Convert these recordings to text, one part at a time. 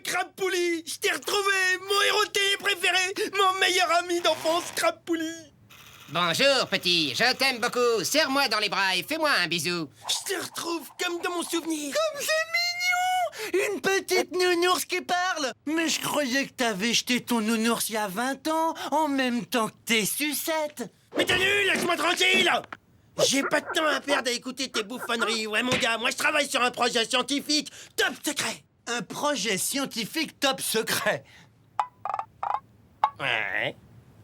Crapoulis, je t'ai retrouvé, mon héros de télé préféré, mon meilleur ami d'enfance, Crapoulis. Bonjour, petit. Je t'aime beaucoup. Serre-moi dans les bras et fais-moi un bisou. Je te retrouve comme dans mon souvenir. Comme c'est mignon! Une petite nounours qui parle! Mais je croyais que t'avais jeté ton nounours il y a 20 ans, en même temps que tes sucettes! Mais t'es nul, laisse-moi tranquille. J'ai pas de temps à perdre à écouter tes bouffonneries. Ouais, mon gars, moi je travaille sur un projet scientifique top secret. Un projet scientifique top secret! Ouais.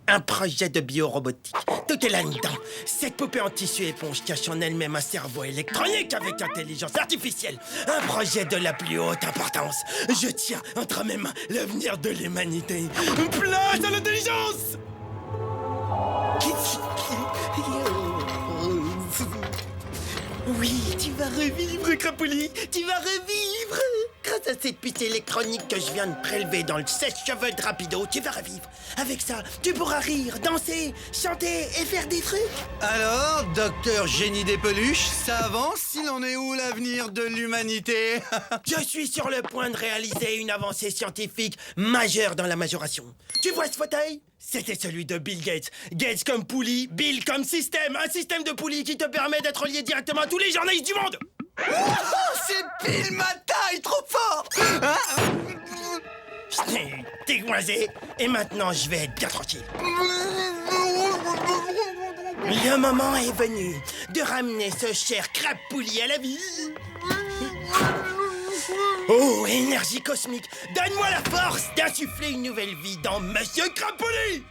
Un projet de biorobotique. Tout est là-dedans. Cette poupée en tissu éponge cache en elle-même un cerveau électronique avec intelligence artificielle. Un projet de la plus haute importance. Je tiens entre mes mains l'avenir de l'humanité. Place à l'intelligence! Oui, tu vas revivre, Crapoulis. Tu vas revivre. Grâce à cette puce électronique que je viens de prélever dans le sèche-cheveux de Rapido, tu vas revivre. Avec ça, tu pourras rire, danser, chanter et faire des trucs. Alors, docteur Génie des peluches, ça avance? Il en est où l'avenir de l'humanité? Je suis sur le point de réaliser une avancée scientifique majeure dans la majoration. Tu vois ce fauteuil? C'était celui de Bill Gates. Gates comme poulie, Bill comme système. Un système de poulie qui te permet d'être lié directement à tous les journalistes du monde. Oh, c'est pile ma taille, trop fort! Je t'ai dégoisé et maintenant je vais être bien tranquille. Le moment est venu de ramener ce cher Crapoulis à la vie. Oh, énergie cosmique, donne-moi la force d'insuffler une nouvelle vie dans Monsieur Crapoulis.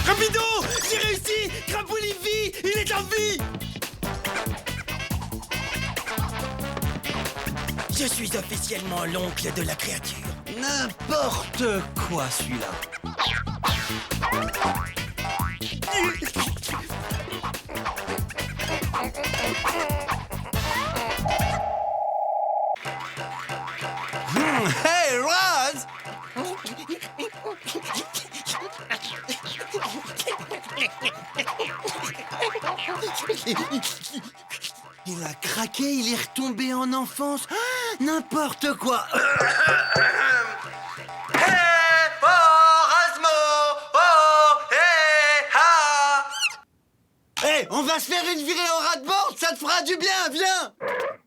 Rapido, j'ai réussi. Crapoulis vit, il est en vie. Je suis officiellement l'oncle de la créature. N'importe quoi, celui-là. Hey, Roz! Il a craqué, il est retombé en enfance. Ah, n'importe quoi. Hey, oh, Rasmo! Oh, hey, ha! Hey, on va se faire une virée au ras-de-bord, ça te fera du bien, viens!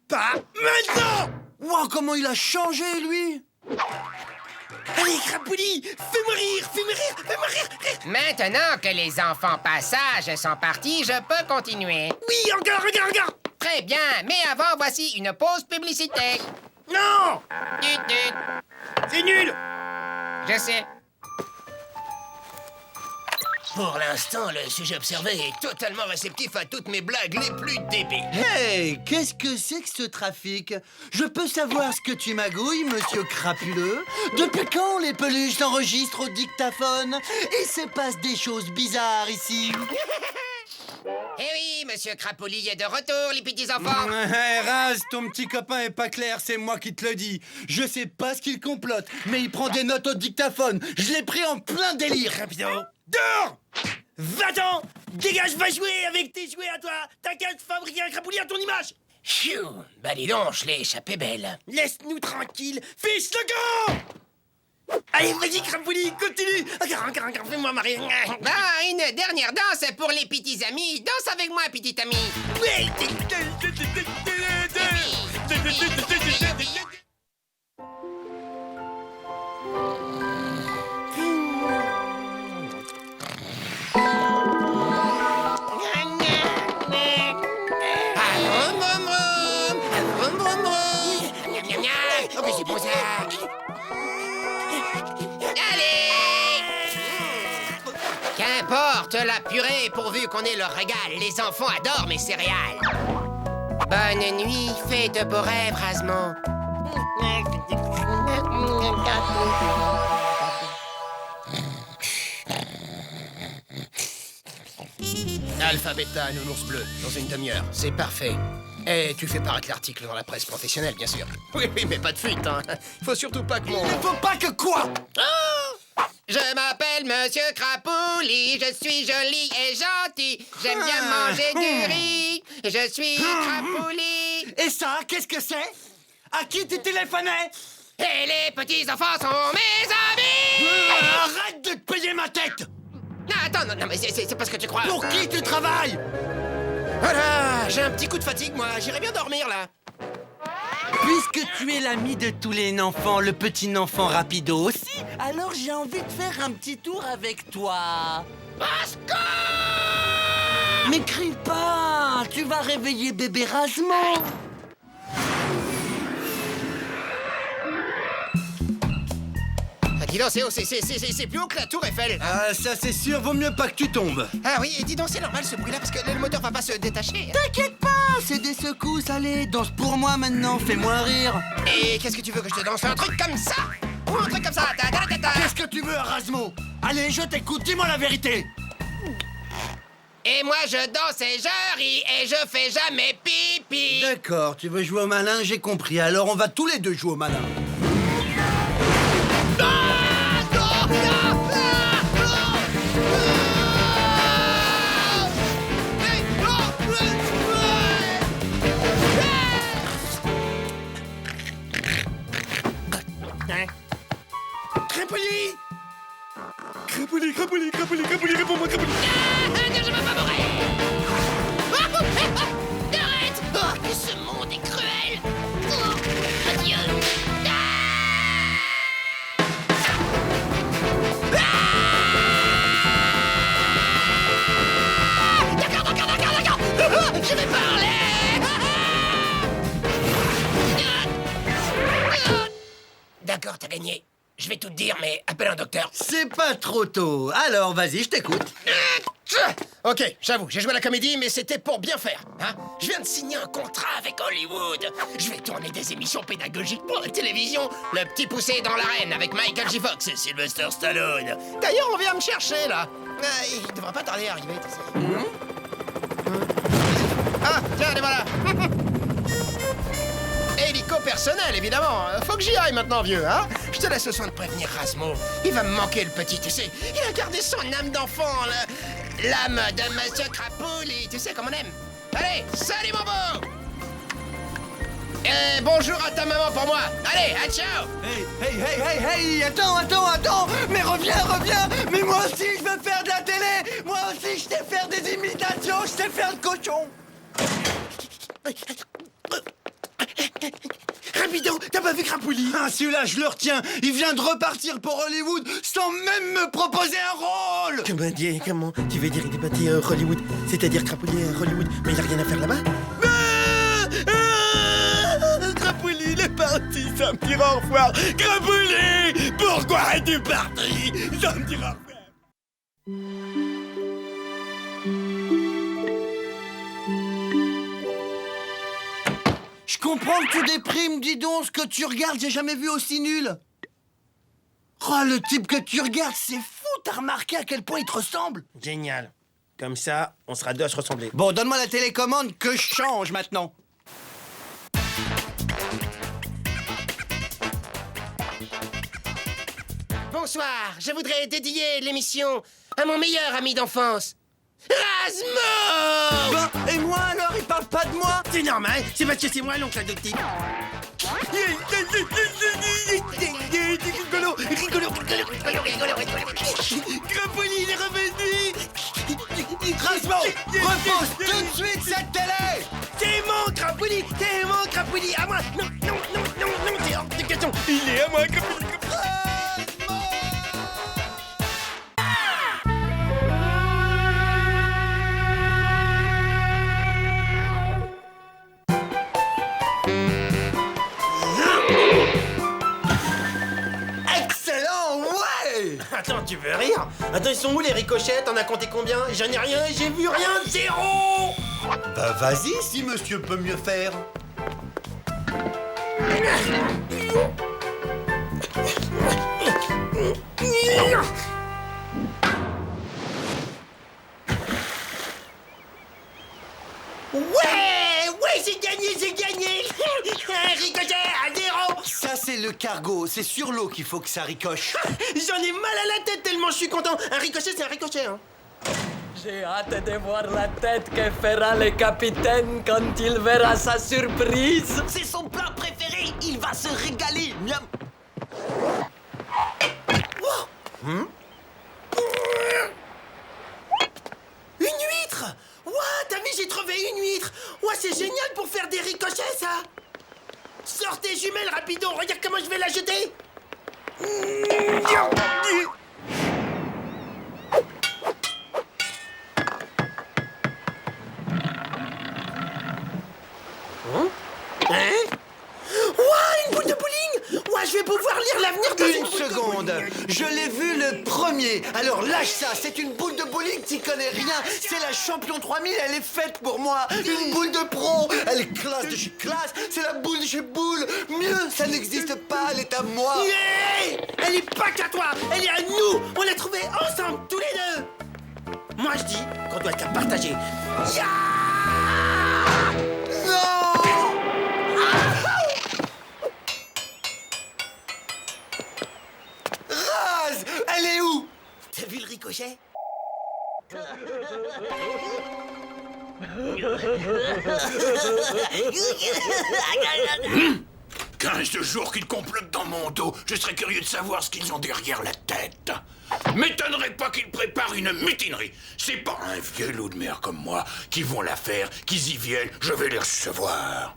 Pas maintenant. Wow, comment il a changé, lui! Allez, Crapoulis, fais-moi rire, fais-moi rire, fais-moi rire. Maintenant que les enfants passages sont partis, je peux continuer. Oui, encore, encore, encore. Très bien, mais avant, voici une pause publicitaire. Non, Tut, tut. c'est nul. Je sais. Pour l'instant, le sujet observé est totalement réceptif à toutes mes blagues les plus débiles. Hey, qu'est-ce que c'est que ce trafic? Je peux savoir ce que tu magouilles, monsieur crapuleux? Depuis quand les peluches s'enregistrent au dictaphone? Et se passe des choses bizarres ici? Eh oui, monsieur Crapoulis est de retour, les petits enfants. Hey, Raz, ton petit copain est pas clair, c'est moi qui te le dis. Je sais pas ce qu'il complote, mais il prend des notes au dictaphone. Je l'ai pris en plein délire. Rapido, dehors. Va-t'en, dégage, va jouer avec tes jouets à toi. T'as qu'à te fabriquer un Crapoulis à ton image. Phew, bah dis donc, je l'ai échappé belle. Laisse-nous tranquille, fiche le camp. Allez, vas-y, Crapoulis, continue. Encore, fais-moi marrer. Bah, une dernière danse pour les petits amis. Danse avec moi, petit ami. Oui. chose. Allez! Qu'importe la purée, pourvu qu'on ait le régal. Les enfants adorent mes céréales. Bonne nuit, fais de beaux rêves, Razmo. Alpha, bêta, nounours bleu, dans une demi-heure. C'est parfait. Et tu fais paraître l'article dans la presse professionnelle, bien sûr. Oui, mais pas de fuite, hein. Faut surtout pas que mon... Il faut pas que quoi? Je m'appelle Monsieur Crapouli, je suis joli et gentil. J'aime bien manger du riz. Je suis Crapouli. Et ça, qu'est-ce que c'est? À qui tu téléphonais? Et les petits enfants sont mes amis. Arrête de te payer ma tête! Non, attends, non, mais c'est pas ce que tu crois. Pour qui tu travailles? Voilà, j'ai un petit coup de fatigue, moi. J'irai bien dormir, là. Puisque tu es l'ami de tous les enfants, le petit enfant rapido aussi, alors j'ai envie de faire un petit tour avec toi. Mais crie pas, tu vas réveiller bébé Razmo. Ah, dis donc, c'est haut, c'est plus haut que la tour Eiffel. Ah, ça c'est sûr, vaut mieux pas que tu tombes. Ah oui, et dis donc, c'est normal ce bruit-là, parce que le moteur va pas se détacher. T'inquiète pas, c'est des secousses, allez, danse pour moi maintenant, fais-moi rire. Et qu'est-ce que tu veux que je te danse? Un truc comme ça? Ou un truc comme ça? Qu'est-ce que tu veux, Razmo? Allez, je t'écoute, dis-moi la vérité. Et moi je danse et je ris et je fais jamais pipi. D'accord, tu veux jouer au malin, j'ai compris, alors on va tous les deux jouer au malin. Crapoli! Crapoli, réponds-moi, Crapoli! Je veux pas mourir. Arrête. Oh, que ce monde est cruel. Oh, adieu. D'accord. Je vais parler. D'accord, t'as gagné. Je vais tout te dire, mais appelle un docteur. C'est pas trop tôt, alors vas-y, je t'écoute. Ok, j'avoue, j'ai joué à la comédie, mais c'était pour bien faire. Hein? Je viens de signer un contrat avec Hollywood. Je vais tourner des émissions pédagogiques pour la télévision. Le petit poussé dans l'arène avec Michael J. Fox et Sylvester Stallone. D'ailleurs, on vient me chercher, là. Il devrait pas tarder à arriver, tu sais. Ah, tiens, les voilà. Hélico personnel, évidemment. Faut que j'y aille maintenant, vieux, hein? Je te laisse le soin de prévenir Razmo. Il va me manquer, le petit, tu sais. Il a gardé son âme d'enfant, l'âme de Monsieur Crapouli. Tu sais comme on aime. Allez, salut, mon beau! Et bonjour à ta maman pour moi. Allez, à ciao! Hey, attends! Mais reviens! Mais moi aussi, je veux faire de la télé! Moi aussi, je sais faire des imitations, je sais faire le cochon! Rapido, t'as pas vu Crapoli? Ah, celui-là, je le retiens! Il vient de repartir pour Hollywood sans même me proposer un rôle! Comment? Tu veux dire il est parti à Hollywood? C'est-à-dire Crapoli à Hollywood, mais il a rien à faire là-bas? Crapoli, il est parti sans me dire au revoir! Crapoli! Pourquoi es-tu parti sans me dire au revoir? Je comprends que tu déprimes, dis donc, ce que tu regardes, j'ai jamais vu aussi nul! Oh, le type que tu regardes, c'est fou! T'as remarqué à quel point il te ressemble? Génial. Comme ça, on sera deux à se ressembler. Bon, donne-moi la télécommande que je change maintenant. Bonsoir, je voudrais dédier l'émission à mon meilleur ami d'enfance, Razmo! Bah, et moi alors, il parle pas de moi? C'est normal, c'est parce que c'est moi l'oncle adoptif. Rigolo. Crapoli, il est revenu. Razmo, repose tout de suite cette télé! C'est mon Crapoli, à moi. Non, c'est hors de question. Il est à moi, Crapoli. Tu veux rire? Attends, ils sont où les ricochets? T'en as compté combien? J'en ai rien, j'ai vu rien, zéro! Bah vas-y, si monsieur peut mieux faire. Ouais, j'ai gagné, j'ai gagné! Un ricochet à zéro! Ça, c'est le cargo. C'est sur l'eau qu'il faut que ça ricoche. J'en ai mal à la tête tellement je suis content! Un ricochet, c'est un ricochet, hein! J'ai hâte de voir la tête que fera le capitaine quand il verra sa surprise. C'est son plat préféré, il va se régaler. Miam. Une huître! Ouah, t'as vu, j'ai trouvé une huître! Ouah, c'est génial pour faire des ricochets, ça! Sortez, jumelles, rapido, regarde comment je vais la jeter! Hein? Ouah, une boule de bowling! Ouah, je vais pouvoir lire l'avenir de Une seconde. Je l'ai vu le premier. Alors lâche ça. C'est une boule de bowling, t'y connais rien. C'est la Champion 3000, elle est faite pour moi. Une boule de pro. Elle est classe de chez classe. C'est la boule de chez boule. Mieux, ça n'existe pas. Elle est à moi. Yeah! Elle est pas qu'à toi, elle est à nous. On l'a trouvée ensemble, tous les deux. Moi, je dis qu'on doit la partager. Yeah! Raz, elle est où? T'as vu le ricochet? 15 jours qu'ils complotent dans mon dos. Je serais curieux de savoir ce qu'ils ont derrière la tête. M'étonnerait pas qu'ils préparent une mutinerie. C'est pas un vieux loup de mer comme moi qui vont la faire, qu'ils y viennent, je vais les recevoir.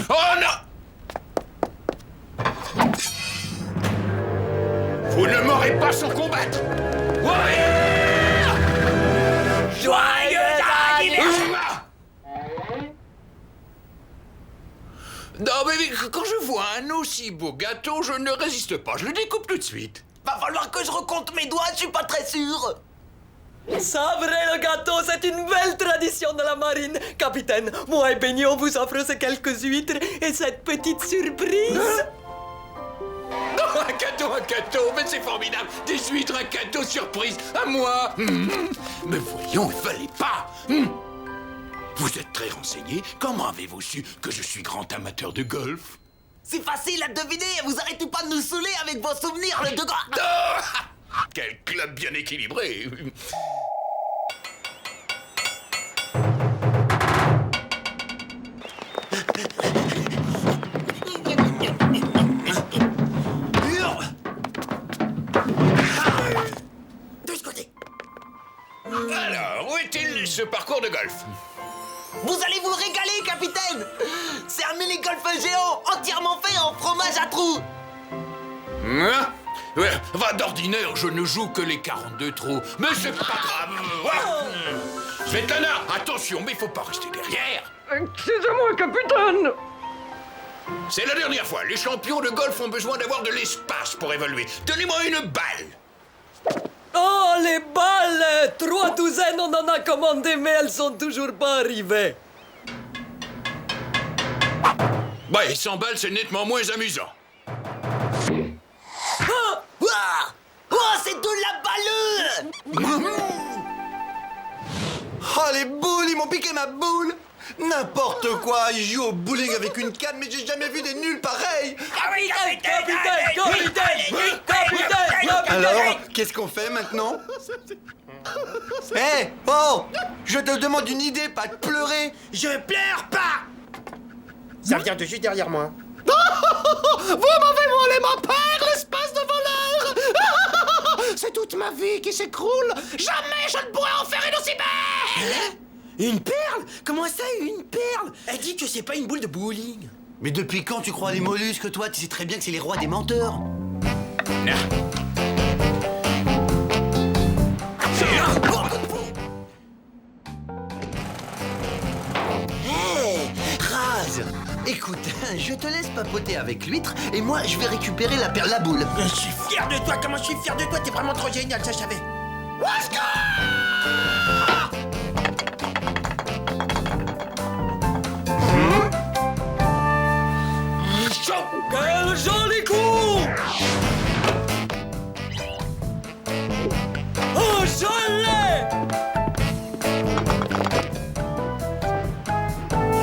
Oh non! Vous ne m'aurez pas sans combattre. Joyeux anniversaire! Non, mais quand je vois un aussi beau gâteau, je ne résiste pas. Je le découpe tout de suite. Va falloir que je recompte mes doigts, je suis pas très sûr. Sabrer le gâteau, c'est une belle tradition de la marine. Capitaine, moi et Benny, on vous offre ces quelques huîtres et cette petite surprise. Un cadeau, mais c'est formidable. Des huîtres, un cadeau surprise à moi. Mais voyons, il fallait pas. Vous êtes très renseigné. Comment avez-vous su que je suis grand amateur de golf? C'est facile à deviner, vous arrêtez pas de nous saouler avec vos souvenirs, le de gars. Oh, quel club bien équilibré. De ce côté. Alors, où est-il ce parcours de golf? Vous allez vous régaler, capitaine. C'est un mini-golf géant, entièrement fait en fromage à trous. Hein? Ouais, va d'ordinaire, je ne joue que les 42 trous. Mais c'est pas grave. Svetlana, attention, mais il faut pas rester derrière. Excusez-moi, capitaine. C'est la dernière fois. Les champions de golf ont besoin d'avoir de l'espace pour évoluer. Donnez-moi une balle. Oh, les balles! 3 douzaines, on en a commandé, mais elles sont toujours pas arrivées. Bah, et 100 balles, c'est nettement moins amusant. Ouah! Oh, c'est de la balle. Oh, les boules, ils m'ont piqué ma boule. N'importe quoi, ils jouent au bowling avec une canne, mais j'ai jamais vu des nuls pareils. Capitaine! Alors, qu'est-ce qu'on fait maintenant? Hé, oh, je te demande une idée, pas de pleurer. Je pleure pas! Ça vient de juste derrière moi. Vous m'avez volé mon père, l'espèce de voleur! C'est toute ma vie qui s'écroule! Jamais je ne pourrai en faire une aussi belle! Une perle? Comment ça, une perle? Elle dit que c'est pas une boule de bowling. Mais depuis quand tu crois à les mollusques, toi? Tu sais très bien que c'est les rois des menteurs. Hé, Raz, écoute, je te laisse papoter avec l'huître et moi je vais récupérer la boule. Je suis fier de toi, comment je suis fier de toi, t'es vraiment trop génial, ça je savais. Quel joli coup! Oh, je l'ai!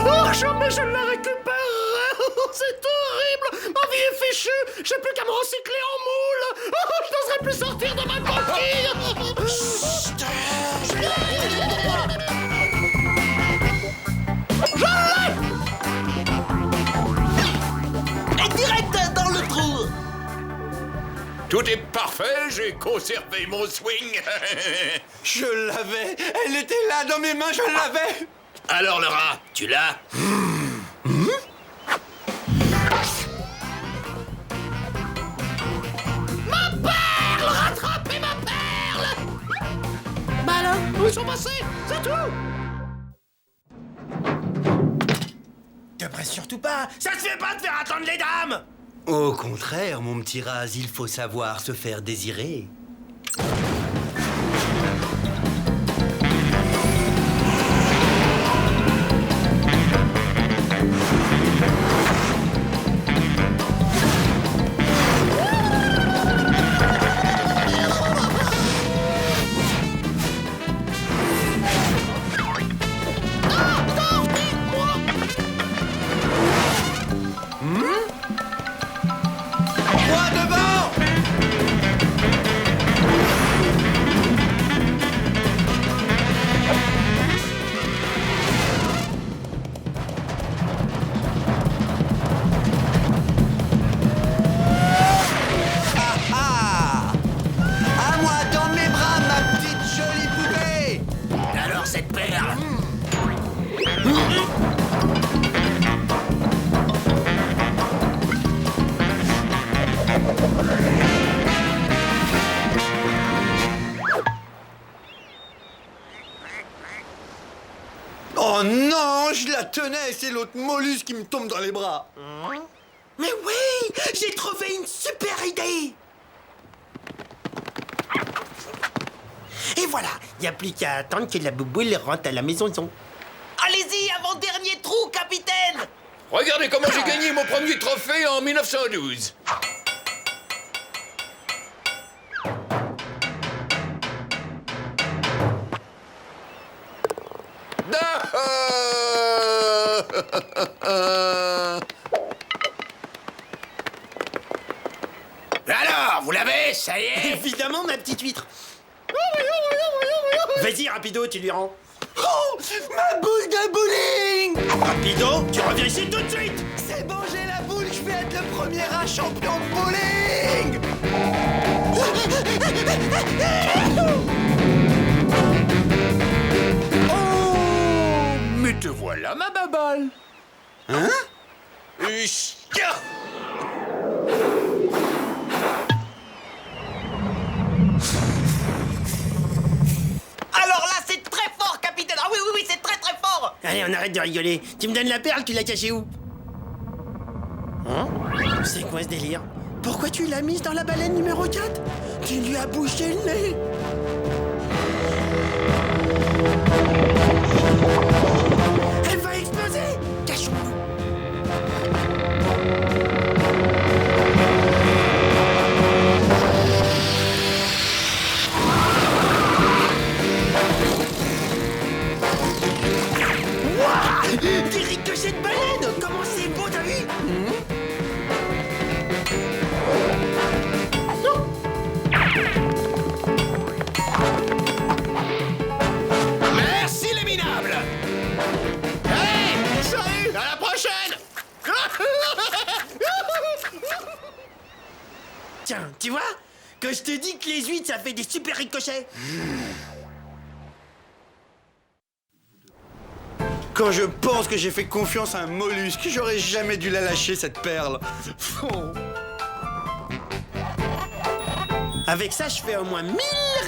Oh, jamais je la récupérerai. C'est horrible. Ma vie est fichue. J'ai plus qu'à me recycler en moule. Oh, je n'oserais plus sortir de ma coquille. Et direct dans le trou. Tout est parfait. J'ai conservé mon swing. Je l'avais. Elle était là dans mes mains, je l'avais. Alors, le rat, tu l'as? Rattrapez ma perle! Bah alors, où ils sont passés? C'est tout! Te presse surtout pas, ça se fait pas de faire attendre les dames. Au contraire, mon petit Raz, il faut savoir se faire désirer. Oh non, je la tenais, c'est l'autre mollusque qui me tombe dans les bras. Mais oui, j'ai trouvé une super idée. Et voilà, y a plus qu'à attendre que la bouboule rentre à la maison. Allez-y, avant-dernier trou, capitaine. Regardez comment j'ai gagné mon premier trophée en 1912. Alors, vous l'avez? Ça y est? Évidemment, ma petite huître. Vas-y, rapido, tu lui rends. Oh, ma boule de bowling! Rapido, tu reviens ici tout de suite. C'est bon, j'ai la boule, je vais être le premier rat champion de bowling! Oh, mais te voilà, ma baballe. Hein? Alors là, c'est très fort, capitaine. Ah oui, oui, oui, c'est très très fort. Allez, on arrête de rigoler. Tu me donnes la perle, tu l'as cachée où? Hein? C'est quoi ce délire? Pourquoi tu l'as mise dans la baleine numéro 4? Tu lui as bouché le nez. Elle va exploser. Cachons-nous. Des ricochets de baleine! Comment c'est beau, t'as vu? Merci les minables! Hey! Salut! À la prochaine! Tiens, tu vois? Quand je te dis que les huîtres, ça fait des super ricochets. Quand je pense que j'ai fait confiance à un mollusque, j'aurais jamais dû la lâcher, cette perle. Oh. Avec ça, je fais au moins 1000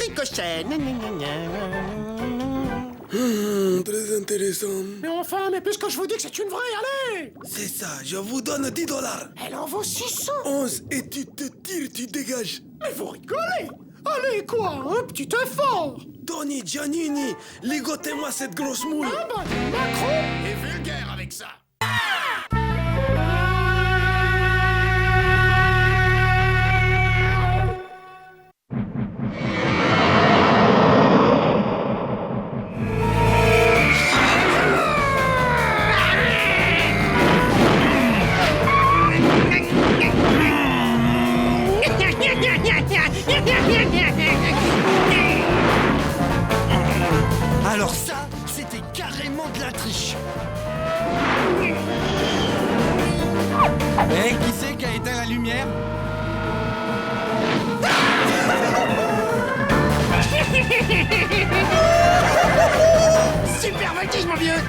ricochets. Très intéressant. Mais enfin, mais puisque je vous dis que c'est une vraie, allez! C'est ça, je vous donne 10 $. Elle en vaut 600! 11 et tu te tires, tu dégages. Mais vous rigolez! Allez, quoi? Un petit effort! Tony, Giannini, ligotez-moi cette grosse moule. Ah bah, Macron! Et vulgaire avec ça. Alors ça, c'était carrément de la triche. Eh, qui c'est qui a éteint la lumière? Super voltige, mon vieux!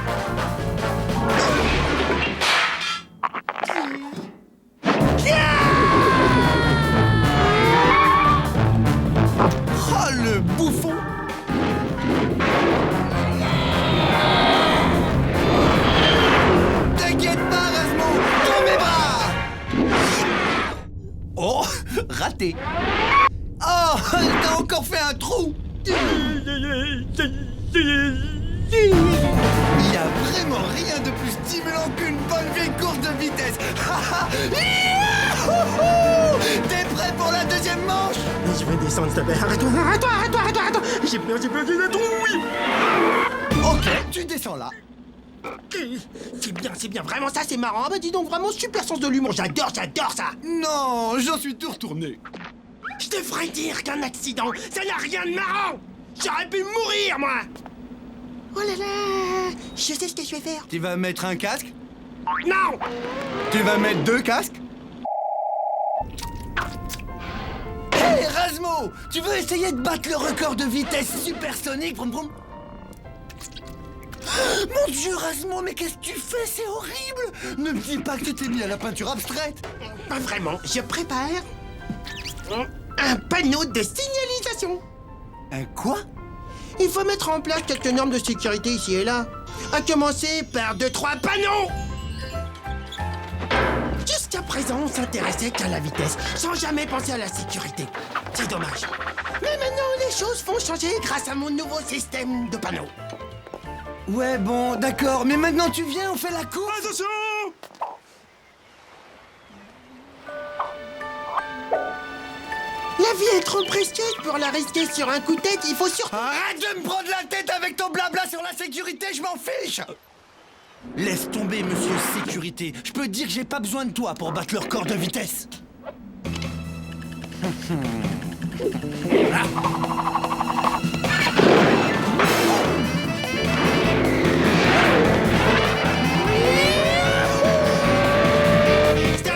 Oh, le bouffon! T'inquiète pas, Rasmo! Dans mes bras! Oh, raté! Oh, t'as encore fait un trou! Il y a vraiment rien de plus stimulant qu'une bonne vieille course de vitesse! T'es prêt pour la deuxième manche? Je vais descendre, s'il te plaît. Arrête-toi. J'ai peur, j'ai tout, oui. Ok, tu descends là. C'est bien, vraiment ça, c'est marrant. Ah bah dis donc, vraiment super sens de l'humour. J'adore ça. Non, j'en suis tout retourné. Je devrais dire qu'un accident, ça n'a rien de marrant. J'aurais pu mourir, moi. Oh là là, je sais ce que je vais faire. Tu vas mettre un casque? Non. Tu vas mettre 2 casques? Hé, Rasmo! Tu veux essayer de battre le record de vitesse supersonique? Vroom, vroom. Mon Dieu, Rasmo, mais qu'est-ce que tu fais? C'est horrible! Ne me dis pas que tu t'es mis à la peinture abstraite! Pas vraiment, je prépare un panneau de signalisation. Un quoi? Il faut mettre en place quelques normes de sécurité ici et là. À commencer par 2-3 panneaux. Jusqu'à présent, on s'intéressait qu'à la vitesse, sans jamais penser à la sécurité. C'est dommage. Mais maintenant, les choses vont changer grâce à mon nouveau système de panneaux. Ouais, bon, d'accord, mais maintenant tu viens, on fait la course! Attention! La vie est trop précieuse pour la risquer sur un coup de tête, il faut surtout... Arrête de me prendre la tête avec ton blabla sur la sécurité, je m'en fiche! Laisse tomber, monsieur sécurité. Je peux te dire que j'ai pas besoin de toi pour battre le record de vitesse. Stop!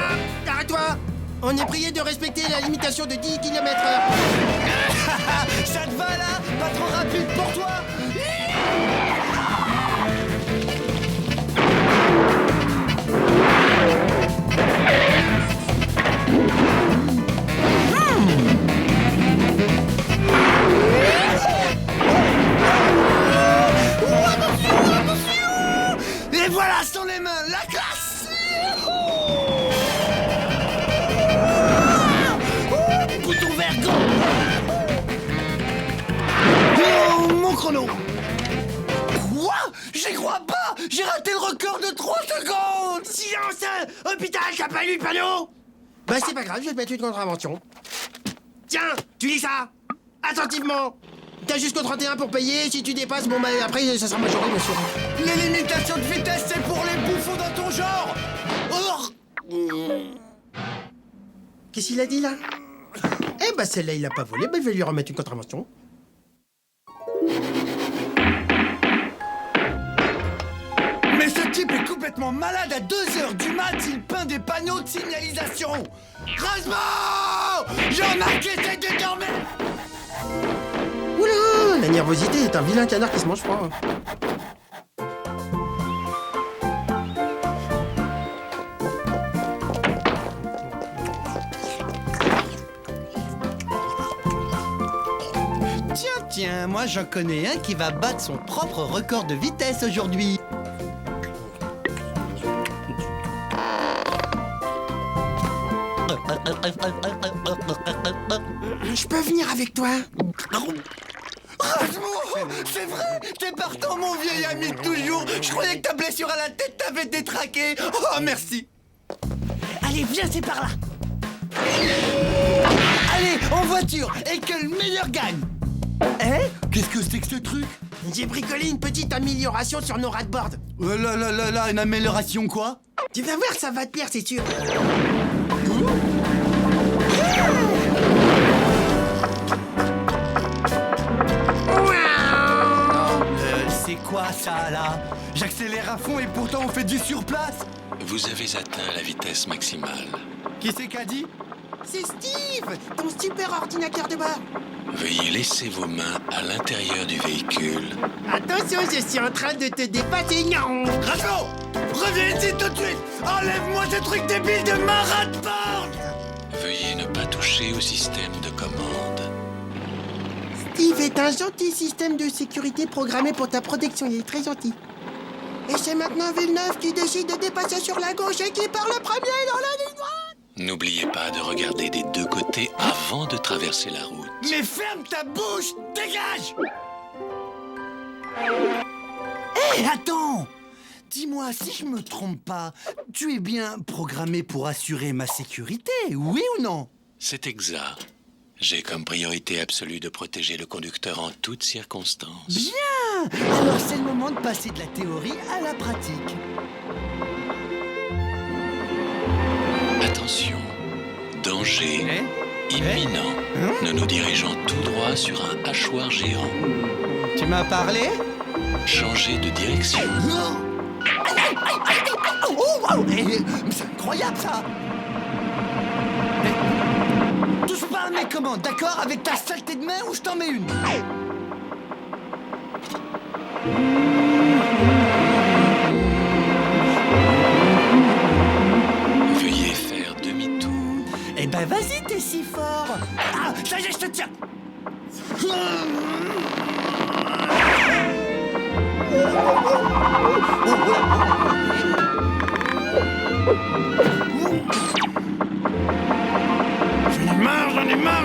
Arrête-toi! On est prié de respecter la limitation de 10 km/h. Ça te va là? Pas trop rapide pour toi? Et voilà, sans les mains, la classe! Bouton vert, go! Oh, mon chrono! Quoi? J'y crois pas! J'ai raté le record de 3 secondes! Silence! Hôpital, t'as pas lu le panneau? Bah c'est pas grave, je vais te mettre une contravention. Tiens, tu lis ça attentivement. T'as jusqu'au 31 pour payer, si tu dépasses, bon bah après ça sera majoré bien sûr. Les limitations de vitesse, c'est pour les bouffons dans ton genre! Qu'est-ce qu'il a dit là? Eh bah celle-là il l'a pas volé, bah je vais lui remettre une contravention. Mais ce type est complètement malade à 2h du mat, il peint des panneaux de signalisation! Rasmo! Jean-Marc essaie de dormir! Oula, la nervosité est un vilain canard qui se mange froid. Tiens, moi j'en connais un qui va battre son propre record de vitesse aujourd'hui. Je peux venir avec toi? C'est vrai, t'es partant mon vieil ami de toujours. Je croyais que ta blessure à la tête t'avait détraqué. Oh, merci. Allez, viens, c'est par là. Allez, en voiture, et que le meilleur gagne. Hein? Qu'est-ce que c'est que ce truc? J'ai bricolé une petite amélioration sur nos ras-de-board. Oh là là là là, une amélioration quoi? Tu vas voir, ça va te plaire, c'est sûr. C'est quoi ça là? J'accélère à fond et pourtant on fait du surplace. Vous avez atteint la vitesse maximale. Qui c'est qu'a dit? C'est Steve, ton super ordinateur de bord. Veuillez laisser vos mains à l'intérieur du véhicule. Attention, je suis en train de te dépasser. Non. Rasmo, reviens ici tout de suite. Enlève-moi ce truc débile de ma rat-board. Veuillez ne pas toucher au système de commande. Steve est un gentil système de sécurité programmé pour ta protection. Il est très gentil. Et c'est maintenant Villeneuve qui décide de dépasser sur la gauche et qui part le premier dans la ligne droite. N'oubliez pas de regarder des deux côtés avant de traverser la route. Mais ferme ta bouche, dégage. Hé, attends. Dis-moi, si je me trompe pas, tu es bien programmé pour assurer ma sécurité, oui ou non? C'est exact. J'ai comme priorité absolue de protéger le conducteur en toutes circonstances. Bien. Alors c'est le moment de passer de la théorie à la pratique. Attention, danger imminent. Nous nous dirigeons tout droit sur un hachoir géant. Tu m'as parlé? Changez de direction. Mais c'est incroyable ça. Touche pas à mes commandes, d'accord? Avec ta saleté de main ou je t'en mets une. Veuillez faire demi-tour. Eh ben vas-y, t'es si fort. Ah, ça y est, je te tiens.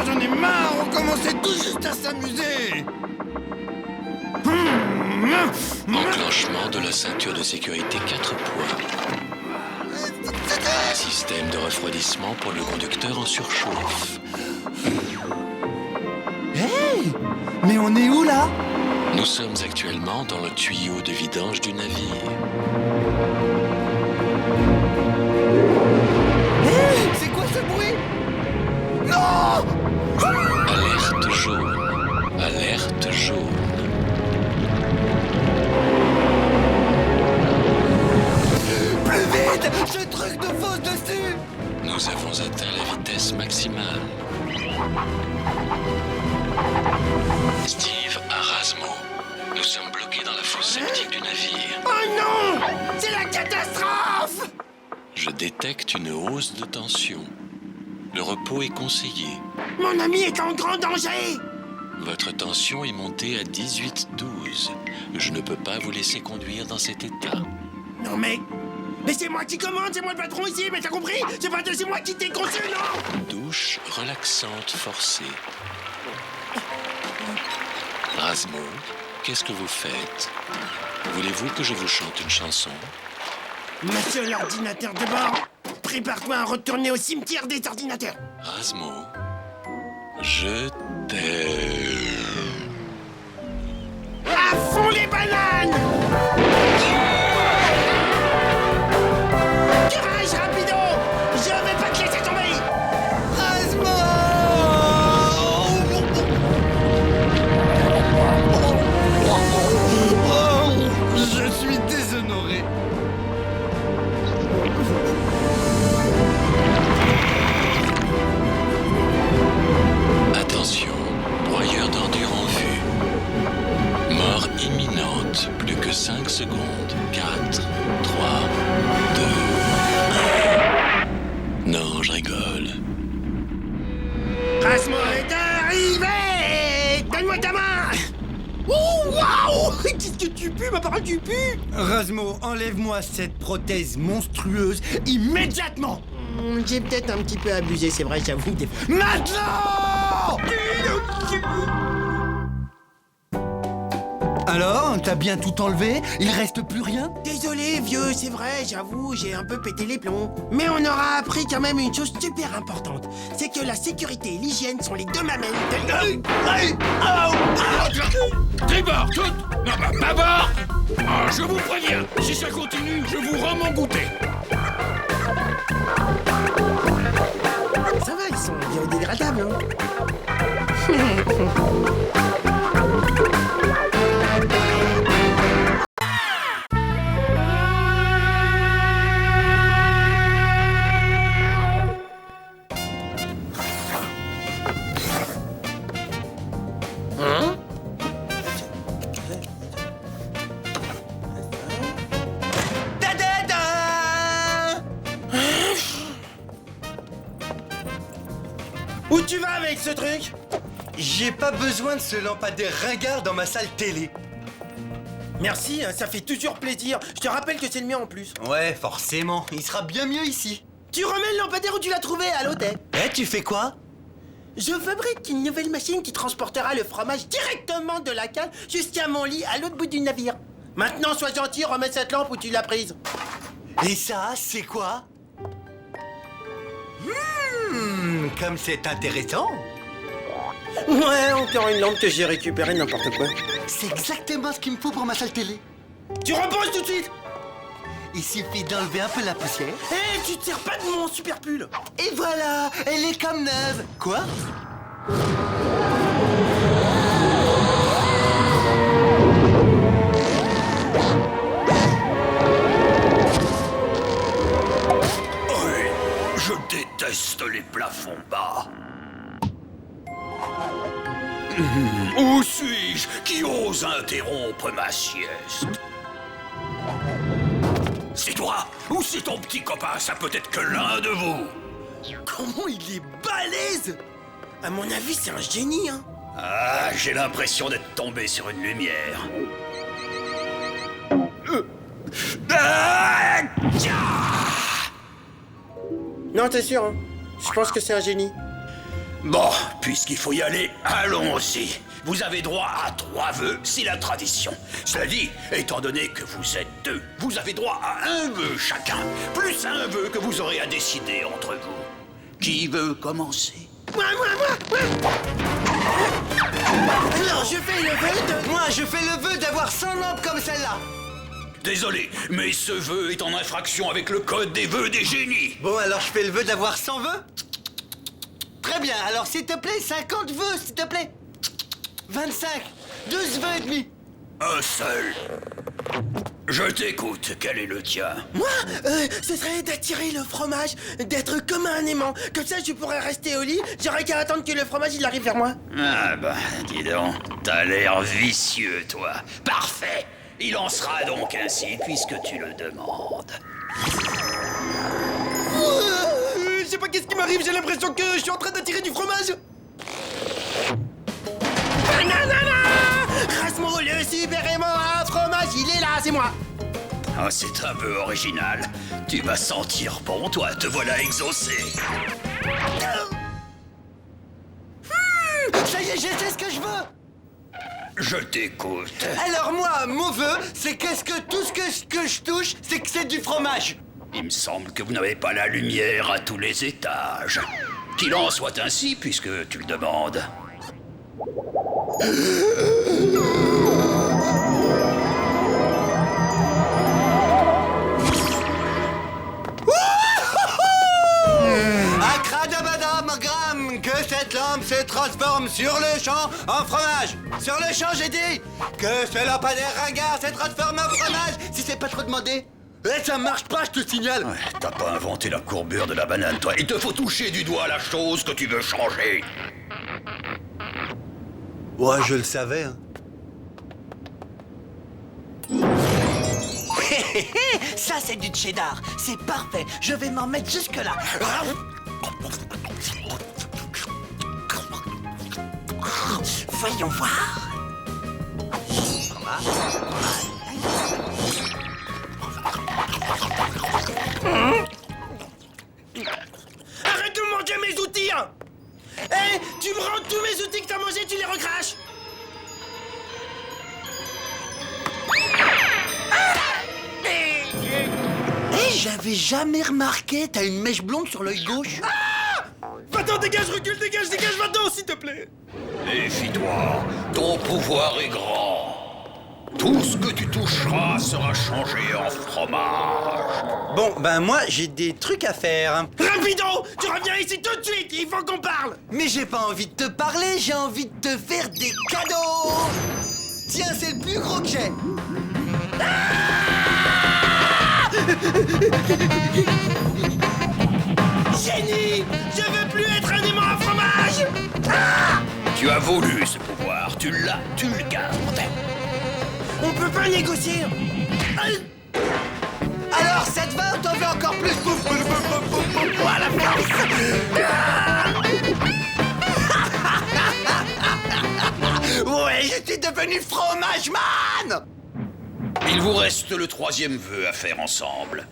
J'en ai marre, on commençait tout juste à s'amuser. Enclenchement de la ceinture de sécurité 4 points. Système de refroidissement pour le conducteur en surchauffe. Hey, mais on est où là? Nous sommes actuellement dans le tuyau de vidange du navire. Hey, c'est quoi ce bruit? Non! Alerte jaune. Alerte jaune. Plus vite! Ce truc de fausse dessus! Nous avons atteint la vitesse maximale. Steve à Rasmo. Nous sommes bloqués dans la fosse septique du navire. Oh non! C'est la catastrophe! Je détecte une hausse de tension. Le repos est conseillé. Mon ami est en grand danger! Votre tension est montée à 18-12. Je ne peux pas vous laisser conduire dans cet état. Non mais c'est moi qui commande, c'est moi le patron ici, mais t'as compris? C'est moi qui t'ai conçu, non? Douche relaxante forcée. Rasmo, qu'est-ce que vous faites? Voulez-vous que je vous chante une chanson? Monsieur l'ordinateur de bord, prépare-toi à retourner au cimetière des ordinateurs. Rasmo, je t'aime. À fond les bananes! Courage, rapido! Je vais pas te laisser tomber! Je suis déshonoré. Attention, broyeur Tu pues, ma parole, tu pues! Rasmo, enlève-moi cette prothèse monstrueuse immédiatement! J'ai peut-être un petit peu abusé, c'est vrai, j'avoue. Maintenant! Alors, t'as bien tout enlevé? Il reste plus rien? Désolé, vieux, c'est vrai, j'avoue, j'ai un peu pété les plombs. Mais on aura appris quand même une chose super importante. C'est que la sécurité et l'hygiène sont les deux mamelles de... Tribord, toutes! Non, bah, bâbord! Ah, je vous préviens, si ça continue, je vous rends mon goûter. Ça va, ils sont biodégradables, hein. Où tu vas avec ce truc? J'ai pas besoin de ce lampadaire ringard dans ma salle télé. Merci, hein, ça fait toujours plaisir. Je te rappelle que c'est le mien en plus. Ouais, forcément. Il sera bien mieux ici. Tu remets le lampadaire où tu l'as trouvé, à l'hôtel. Eh, tu fais quoi? Je fabrique une nouvelle machine qui transportera le fromage directement de la cale jusqu'à mon lit à l'autre bout du navire. Maintenant, sois gentil, remets cette lampe où tu l'as prise. Et ça, c'est quoi? Comme c'est intéressant. Ouais, encore une lampe que j'ai récupérée, n'importe quoi. C'est exactement ce qu'il me faut pour ma salle télé. Tu reposes tout de suite. Il suffit d'enlever un peu la poussière. Hé, tu te sers pas de mon super pull. Et voilà, elle est comme neuve. Quoi? Je déteste les plafonds bas. Où suis-je qui ose interrompre ma sieste? C'est toi ou c'est ton petit copain? Ça peut être que l'un de vous. Comment il est balèze. À mon avis, c'est un génie, hein. Ah, j'ai l'impression d'être tombé sur une lumière. Non, t'es sûr, hein. Je pense que c'est un génie. Bon, puisqu'il faut y aller, allons-y. Vous avez droit à 3 vœux, c'est la tradition. Cela dit, étant donné que vous êtes 2, vous avez droit à un vœu chacun, plus un vœu que vous aurez à décider entre vous. Qui veut commencer? Moi. Alors, je fais le vœu de... Moi, je fais le vœu d'avoir 100 lampes comme celle-là. Désolé, mais ce vœu est en infraction avec le code des vœux des génies. Bon, alors je fais le vœu d'avoir 100 vœux. Très bien, alors s'il te plaît, 50 vœux, s'il te plaît. 25, 12 vœux et demi. Un seul. Je t'écoute, quel est le tien? Moi, ce serait d'attirer le fromage, d'être comme un aimant. Comme ça, je pourrais rester au lit, j'aurais qu'à attendre que le fromage, il arrive vers moi. Ah bah, dis donc, t'as l'air vicieux, toi. Parfait. Il en sera donc ainsi, puisque tu le demandes. Je sais pas qu'est-ce qui m'arrive, j'ai l'impression que je suis en train d'attirer du fromage. Rasmo, le super aimant à fromage, il est là, c'est moi. Ah, c'est un peu original. Tu vas sentir bon, toi, te voilà exaucé. Ça y est, je sais ce que je veux. Je t'écoute. Alors moi, mon vœu, c'est que tout ce que je touche, c'est que c'est du fromage. Il me semble que vous n'avez pas la lumière à tous les étages. Qu'il en soit ainsi, puisque tu le demandes. Akradabadamagram, que cette lampe se transforme sur le champ en fromage. Sur le champ, j'ai dit que ce lampadaire ringard se transforme en fromage. Si c'est pas trop demandé. Eh, ça marche pas, je te signale. Ouais, t'as pas inventé la courbure de la banane, toi. Il te faut toucher du doigt la chose que tu veux changer. Ouais, je le savais, hein. Ça, c'est du cheddar. C'est parfait. Je vais m'en mettre jusque-là. Voyons voir. Fromage. Arrête de manger mes outils, hein. Hé, tu me rends tous mes outils que t'as mangés, tu les recraches. J'avais jamais remarqué, t'as une mèche blonde sur l'œil gauche. Va-t'en, dégage, recule, dégage, va-t'en, s'il te plaît. Méfie-toi, ton pouvoir est grand. Tout ce que tu toucheras sera changé en fromage. Bon, ben moi, j'ai des trucs à faire. Rapido, tu reviens ici tout de suite, il faut qu'on parle. Mais j'ai pas envie de te parler, j'ai envie de te faire des cadeaux. Tiens, c'est le plus gros que j'ai. Génie, je veux plus être un aimant à fromage. Tu as voulu ce pouvoir, tu l'as, tu le gardes. On peut pas négocier. Alors, ça te va ou t'en veux encore plus? À la force. Ouais, je suis devenu fromage man. Il vous reste le 3e vœu à faire ensemble.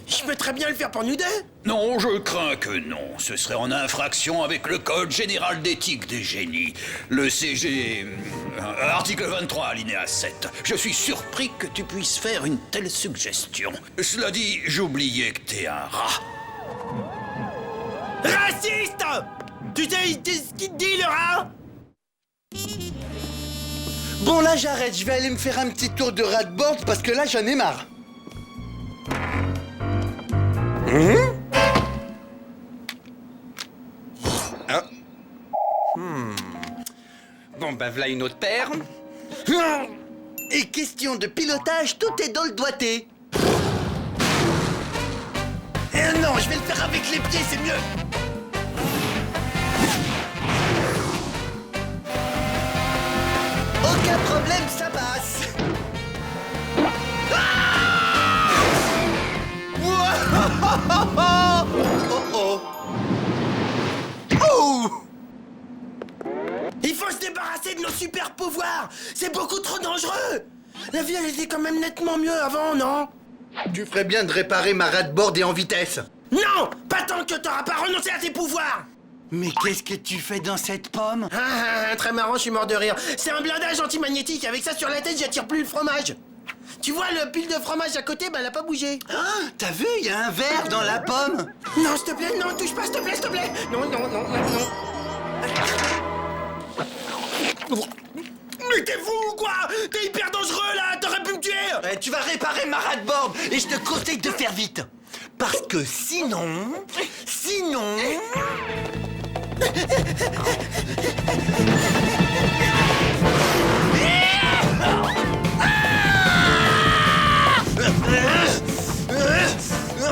Je peux très bien le faire pour nous deux. Non, je crains que non. Ce serait en infraction avec le Code général d'éthique des génies. Le CG... article 23, alinéa 7. Je suis surpris que tu puisses faire une telle suggestion. Cela dit, j'oubliais que t'es un rat. Raciste. Tu sais ce qu'il te dit, le rat? Bon, là, j'arrête. Je vais aller me faire un petit tour de rat-board parce que là, j'en ai marre. Bon, ben voilà une autre paire. Et question de pilotage, tout est dans le doigté. Non, je vais le faire avec les pieds, c'est mieux. Aucun problème, ça passe. Il faut se débarrasser de nos super pouvoirs. C'est beaucoup trop dangereux. La vie, elle était quand même nettement mieux avant, non? Tu ferais bien de réparer ma rat-board et en vitesse. Non, pas tant que t'auras pas renoncé à tes pouvoirs. Mais qu'est-ce que tu fais dans cette pomme? Très marrant, je suis mort de rire. C'est un blindage antimagnétique. Avec ça sur la tête, j'attire plus le fromage. Tu vois le pile de fromage à côté, bah elle a pas bougé. T'as vu, il y a un verre dans la pomme. Non, s'il te plaît, non, touche pas, s'il te plaît, s'il te plaît. Non. Mais t'es fou ou quoi? T'es hyper dangereux là, t'aurais pu me tuer. Tu vas réparer ma rat-board et je te conseille de faire vite. Parce que sinon...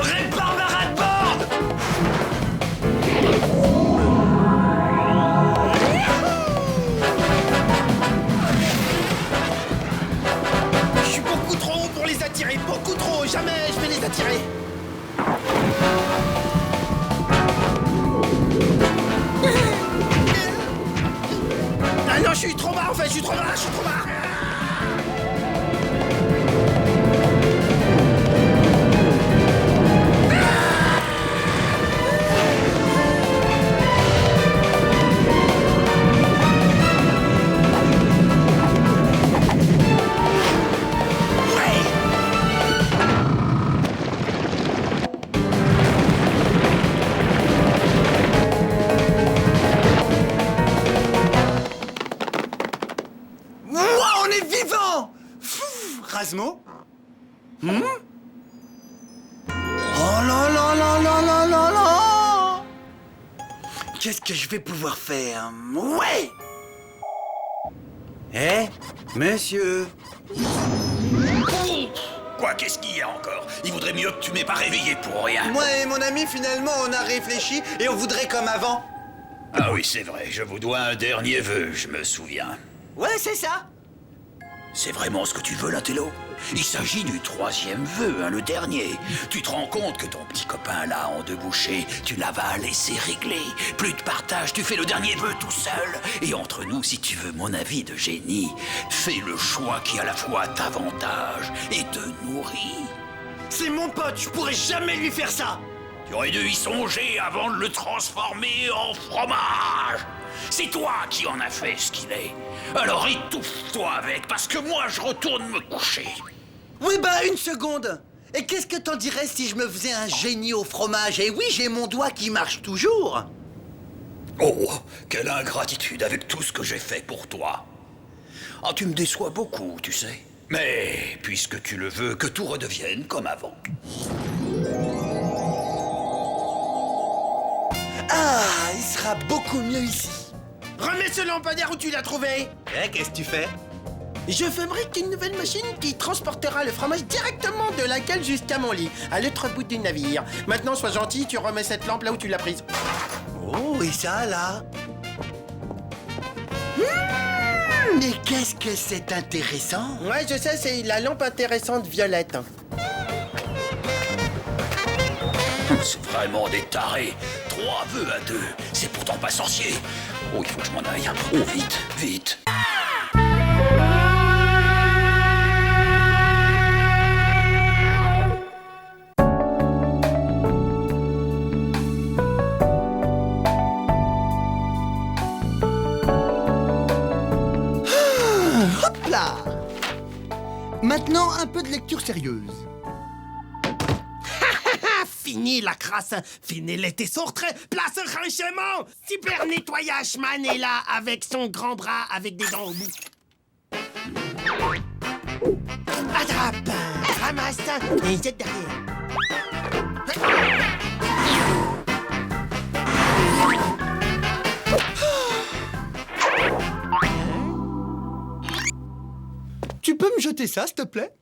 Répare ma rat-board. Je suis beaucoup trop haut pour les attirer, beaucoup trop haut. Jamais je vais les attirer. Ah non, je suis trop bas en fait, je suis trop bas. Rasmo? Oh là là là là là là là! Qu'est-ce que je vais pouvoir faire? Ouais! Monsieur. Quoi, qu'est-ce qu'il y a encore? Il vaudrait mieux que tu m'aies pas réveillé pour rien. Moi et mon ami, finalement, on a réfléchi et on voudrait comme avant. Ah oui, c'est vrai, je vous dois un dernier vœu, je me souviens. Ouais, c'est ça. C'est vraiment ce que tu veux, l'intello? Il s'agit du 3e vœu, hein, le dernier. Tu te rends compte que ton petit copain là, en 2 bouchées, tu l'avales et c'est réglé. Plus de partage, tu fais le dernier vœu tout seul. Et entre nous, si tu veux mon avis de génie, fais le choix qui à la fois t'avantage et te nourrit. C'est mon pote, je pourrais jamais lui faire ça. Tu aurais dû y songer avant de le transformer en fromage. C'est toi qui en as fait ce qu'il est. Alors étouffe-toi avec, parce que moi je retourne me coucher. Oui, bah, une seconde. Et qu'est-ce que t'en dirais si je me faisais un génie au fromage? Et oui, j'ai mon doigt qui marche toujours. Oh, quelle ingratitude avec tout ce que j'ai fait pour toi. Ah, tu me déçois beaucoup, tu sais. Mais, puisque tu le veux, que tout redevienne comme avant. Ah, il sera beaucoup mieux ici. Remets ce lampadaire où tu l'as trouvé. Qu'est-ce que tu fais? Je fabrique une nouvelle machine qui transportera le fromage directement de la cale jusqu'à mon lit, à l'autre bout du navire. Maintenant, sois gentil, tu remets cette lampe là où tu l'as prise. Oh, et ça, là? Mais qu'est-ce que c'est intéressant? Ouais, je sais, c'est la lampe intéressante violette. C'est vraiment des tarés. 3 vœux à 2. C'est pourtant pas sorcier. Oh, il faut que je m'en aille. Oh, vite, vite. Hop là! Maintenant, un peu de lecture sérieuse. Fini la crasse, fini les tessortraits, place au rangement. Super nettoyage man est là avec son grand bras avec des dents au bout. Attrape, ramasse et jette derrière. Tu peux me jeter ça, s'il te plaît?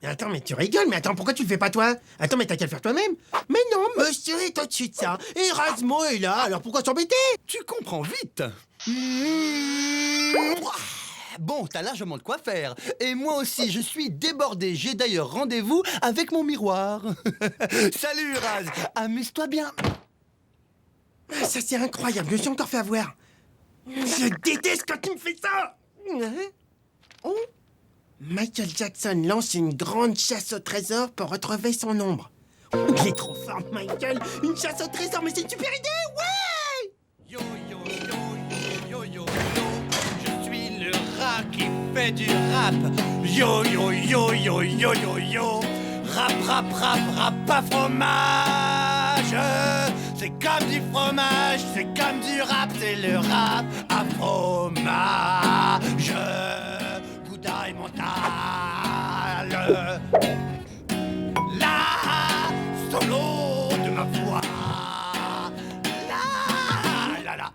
Attends, mais tu rigoles, mais attends, pourquoi tu le fais pas toi? Attends, mais t'as qu'à le faire toi-même. Mais non, monsieur est au-dessus de ça. Et Rasmo est là, alors pourquoi s'embêter? Tu comprends vite. Bon, t'as largement de quoi faire. Et moi aussi, je suis débordé. J'ai d'ailleurs rendez-vous avec mon miroir. Salut, Raz. Amuse-toi bien. Ah, ça, c'est incroyable, je me suis encore fait avoir. Je déteste quand tu me fais ça. Oh. Michael Jackson lance une grande chasse au trésor pour retrouver son ombre. Il est trop fort, Michael. Une chasse au trésor, mais c'est une super idée, ouais. Yo, yo, yo, yo, yo, yo, yo. Je suis le rat qui fait du rap. Yo, yo, yo, yo, yo, yo, yo. Rap, rap, rap, rap à fromage. C'est comme du fromage, c'est comme du rap, c'est le rap à fromage. Gouda et mental. La solo de ma voix. La la la.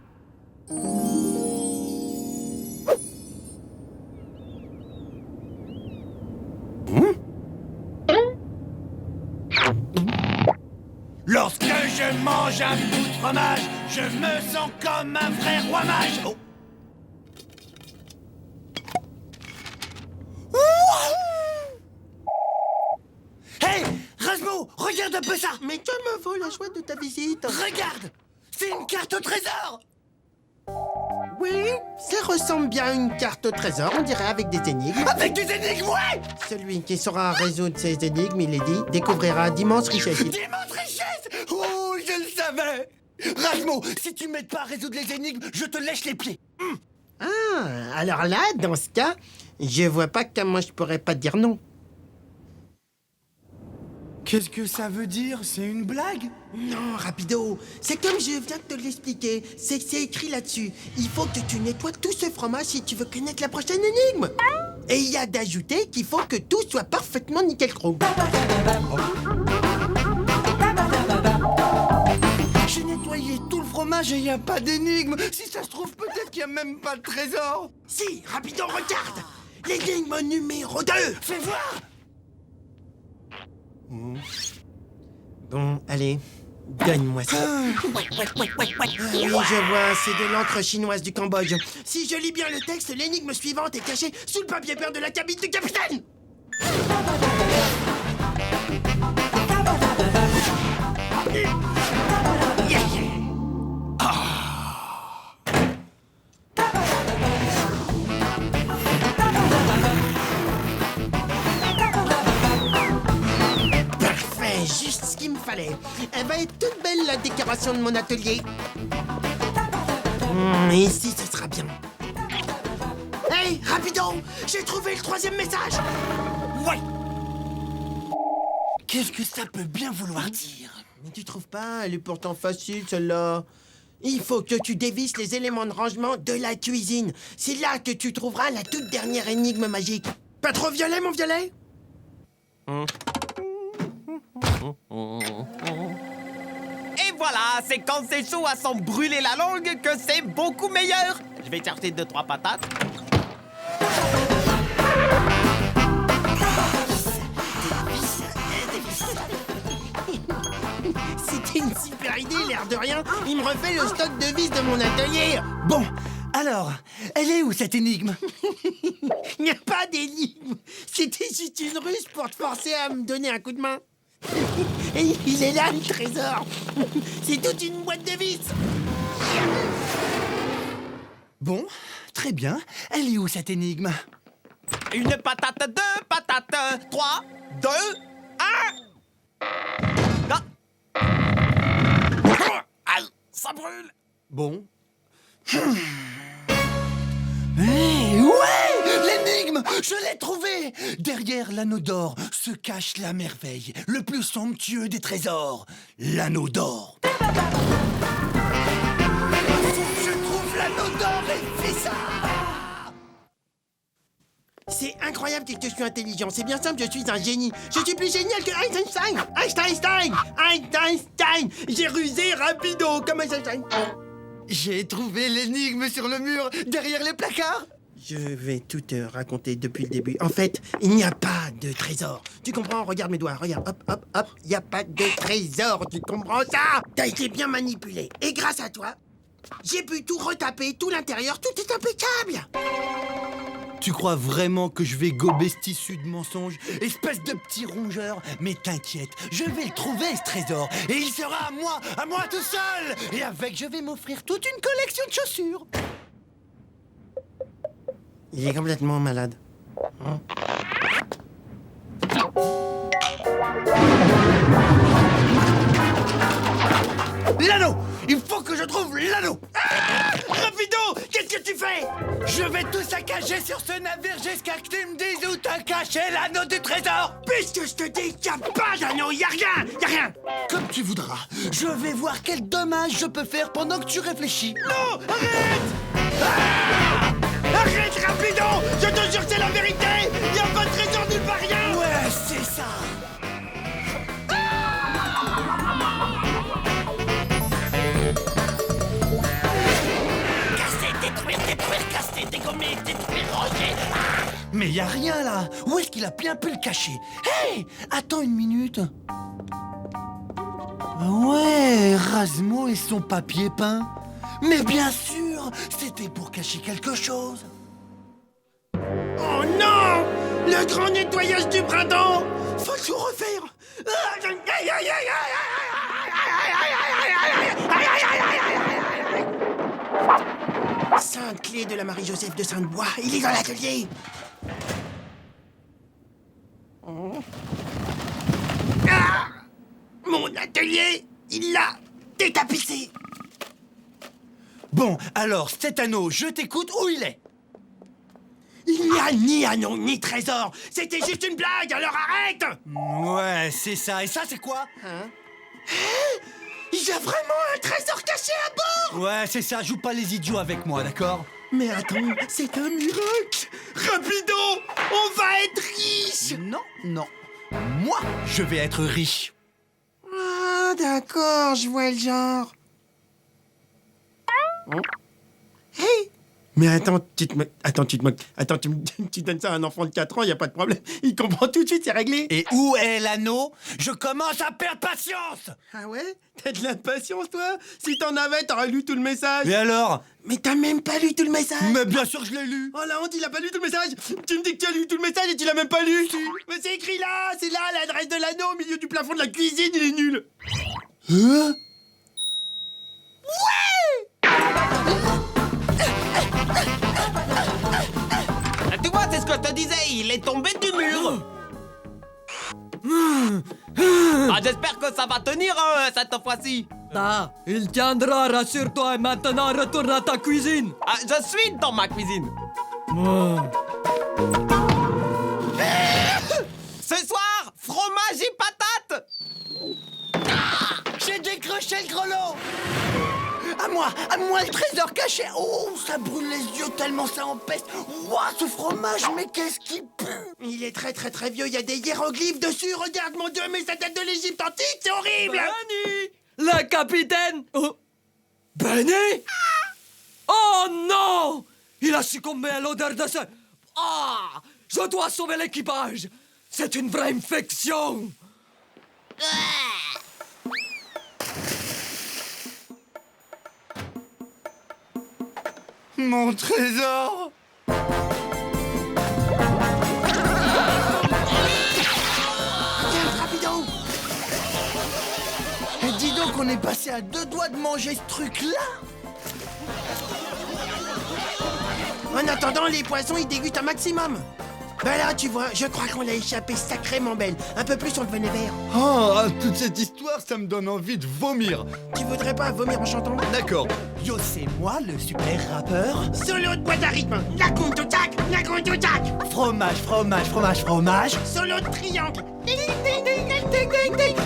Lorsque je mange un bout de fromage, je me sens comme un vrai roi mage. Oh. Hey, Rasmo, regarde un peu ça. Mais que me vaut la joie de ta visite? Regarde, c'est une carte au trésor. Oui, ça ressemble bien à une carte au trésor, on dirait, avec des énigmes. Avec des énigmes, ouais. Celui qui saura résoudre ces énigmes, il est dit, découvrira d'immenses richesses. D'immenses richesses. Oh, je le savais. Rasmo, si tu m'aides pas à résoudre les énigmes, je te lèche les pieds. Ah, alors là, dans ce cas, je vois pas comment je pourrais pas dire non. Qu'est-ce que ça veut dire? C'est une blague? Non, rapido, c'est comme je viens de te l'expliquer, c'est écrit là-dessus. Il faut que tu nettoies tout ce fromage si tu veux connaître la prochaine énigme. Et il y a d'ajouter qu'il faut que tout soit parfaitement nickel chrome. J'ai nettoyé tout le fromage et il n'y a pas d'énigme. Si ça se trouve, peut-être qu'il n'y a même pas de trésor. Si, rapido, regarde. L'énigme numéro 2. Fais voir. Bon, allez, Donne-moi ça. Oui, je vois, c'est de l'encre chinoise du Cambodge. Si je lis bien le texte, l'énigme suivante est cachée sous le papier peint de la cabine du capitaine. Parfait, juste ce qu'il me fallait. Elle va être toute belle, la décoration de mon atelier. Ici, ce sera bien. Hey, rapido! J'ai trouvé le 3e message! Ouais. Qu'est-ce que ça peut bien vouloir dire? Mais tu trouves pas? Elle est pourtant facile, celle-là. Il faut que tu dévisses les éléments de rangement de la cuisine. C'est là que tu trouveras la toute dernière énigme magique. Pas trop violet, mon violet? Et voilà, c'est quand c'est chaud à s'en brûler la langue que c'est beaucoup meilleur. Je vais chercher 2-3 patates. C'était une super idée, l'air de rien. Il me refait le stock de vis de mon atelier. Bon, alors, elle est où cette énigme? Il n'y a pas d'énigme. C'était juste une ruse pour te forcer à me donner un coup de main. Et il est là, le trésor. C'est toute une boîte de vis. Bon, très bien. Elle est où cette énigme? Une patate, 2 patates, 3, 2, 1. Ah. Ah, ça brûle. Bon. Hey, ouais! L'énigme! Je l'ai trouvée! Derrière l'anneau d'or se cache la merveille, le plus somptueux des trésors, l'anneau d'or. Je trouve l'anneau d'or et fais ça! C'est incroyable que je suis intelligent. C'est bien simple, je suis un génie. Je suis plus génial que Einstein. Einstein. J'ai rusé rapido comme Einstein. J'ai trouvé l'énigme sur le mur, derrière les placards. Je vais tout te raconter depuis le début. En fait, il n'y a pas de trésor. Tu comprends? Regarde mes doigts, regarde. Hop. Il n'y a pas de trésor. Tu comprends ça? T'as été bien manipulé. Et grâce à toi, j'ai pu tout retaper, tout l'intérieur. Tout est impeccable. Tu crois vraiment que je vais gober ce tissu de mensonges? Espèce de petit rongeur. Mais t'inquiète, je vais le trouver ce trésor. Et il sera à moi tout seul. Et avec, je vais m'offrir toute une collection de chaussures. Il est complètement malade. L'anneau! Il faut que je trouve l'anneau! Rapido! Qu'est-ce que tu fais? Je vais tout saccager sur ce navire jusqu'à ce que tu me dises où t'as caché l'anneau du trésor! Puisque je te dis qu'il n'y a pas d'anneau, il n'y a rien! Comme tu voudras. Je vais voir quel dommage je peux faire pendant que tu réfléchis. Non! Arrête! Arrête, Rapido! Je te jure que c'est la vérité! Il n'y a pas de trésor nulle part, rien! Ouais, c'est ça! Casser, dégommer, détruire, ranger. Mais y a rien là! Où est-ce qu'il a bien pu le cacher? Hey! Attends une minute! Ouais, Razmo et son papier peint. Mais bien sûr, c'était pour cacher quelque chose. Oh non! Le grand nettoyage du printemps! Faut tout refaire! Sainte clé de la Marie-Joseph de Sainte-Bois, il est dans l'atelier! Ah! Mon atelier, il l'a détapissé! Bon, alors, cet anneau, je t'écoute, où il est? Il n'y a ni anneau ni trésor! C'était juste une blague, alors arrête! Ouais, c'est ça. Et ça, c'est quoi? Il y a vraiment un trésor caché à bord! Ouais, c'est ça. Joue pas les idiots avec moi, d'accord? Mais attends, c'est un miracle! Rapido! On va être riche! Non. Moi, je vais être riche. Ah, d'accord, je vois le genre. Hey! Mais attends, tu te moques. Attends, tu te moques. Attends, tu donnes ça à un enfant de 4 ans, y a pas de problème. Il comprend tout de suite, c'est réglé. Et où est l'anneau? Je commence à perdre patience. Ah ouais? T'as de l'impatience, toi? Si t'en avais, t'aurais lu tout le message. Et alors? Mais t'as même pas lu tout le message. Mais bien sûr que je l'ai lu. Oh la honte, il a pas lu tout le message. Tu me dis que tu as lu tout le message et tu l'as même pas lu. Mais c'est écrit là, c'est là l'adresse de l'anneau au milieu du plafond de la cuisine, il est nul. Hein? Tu vois, c'est ce que je te disais, il est tombé du mur. Ah, j'espère que ça va tenir cette fois-ci. Ah, il tiendra, rassure-toi, et maintenant retourne à ta cuisine. Ah, je suis dans ma cuisine. Ce soir, fromage et patates. J'ai décroché le grelot. À moi le trésor caché. Oh, ça brûle les yeux tellement ça empeste. Ouah, ce fromage, mais qu'est-ce qui pue. Il est très très très vieux, il y a des hiéroglyphes dessus. Regarde mon Dieu, mais ça date de l'Égypte antique, c'est horrible. Benny, le capitaine. Oh. Benny. Oh non, il a succombé à l'odeur de ce... Ah, je dois sauver l'équipage. C'est une vraie infection. Mon trésor! Tiens, rapido. Et dis donc, on est passé à 2 doigts de manger ce truc-là. En attendant, les poissons, ils dégustent un maximum. Ben là, tu vois, je crois qu'on l'a échappé sacrément belle. Un peu plus, on devenait vert. Oh, toute cette histoire, ça me donne envie de vomir. Tu voudrais pas vomir en chantant? D'accord. Yo, c'est moi, le super rappeur. Solo de boîte à rythme. La compte au tac, la compte au tac. Fromage, fromage, fromage, fromage. Solo de triangle.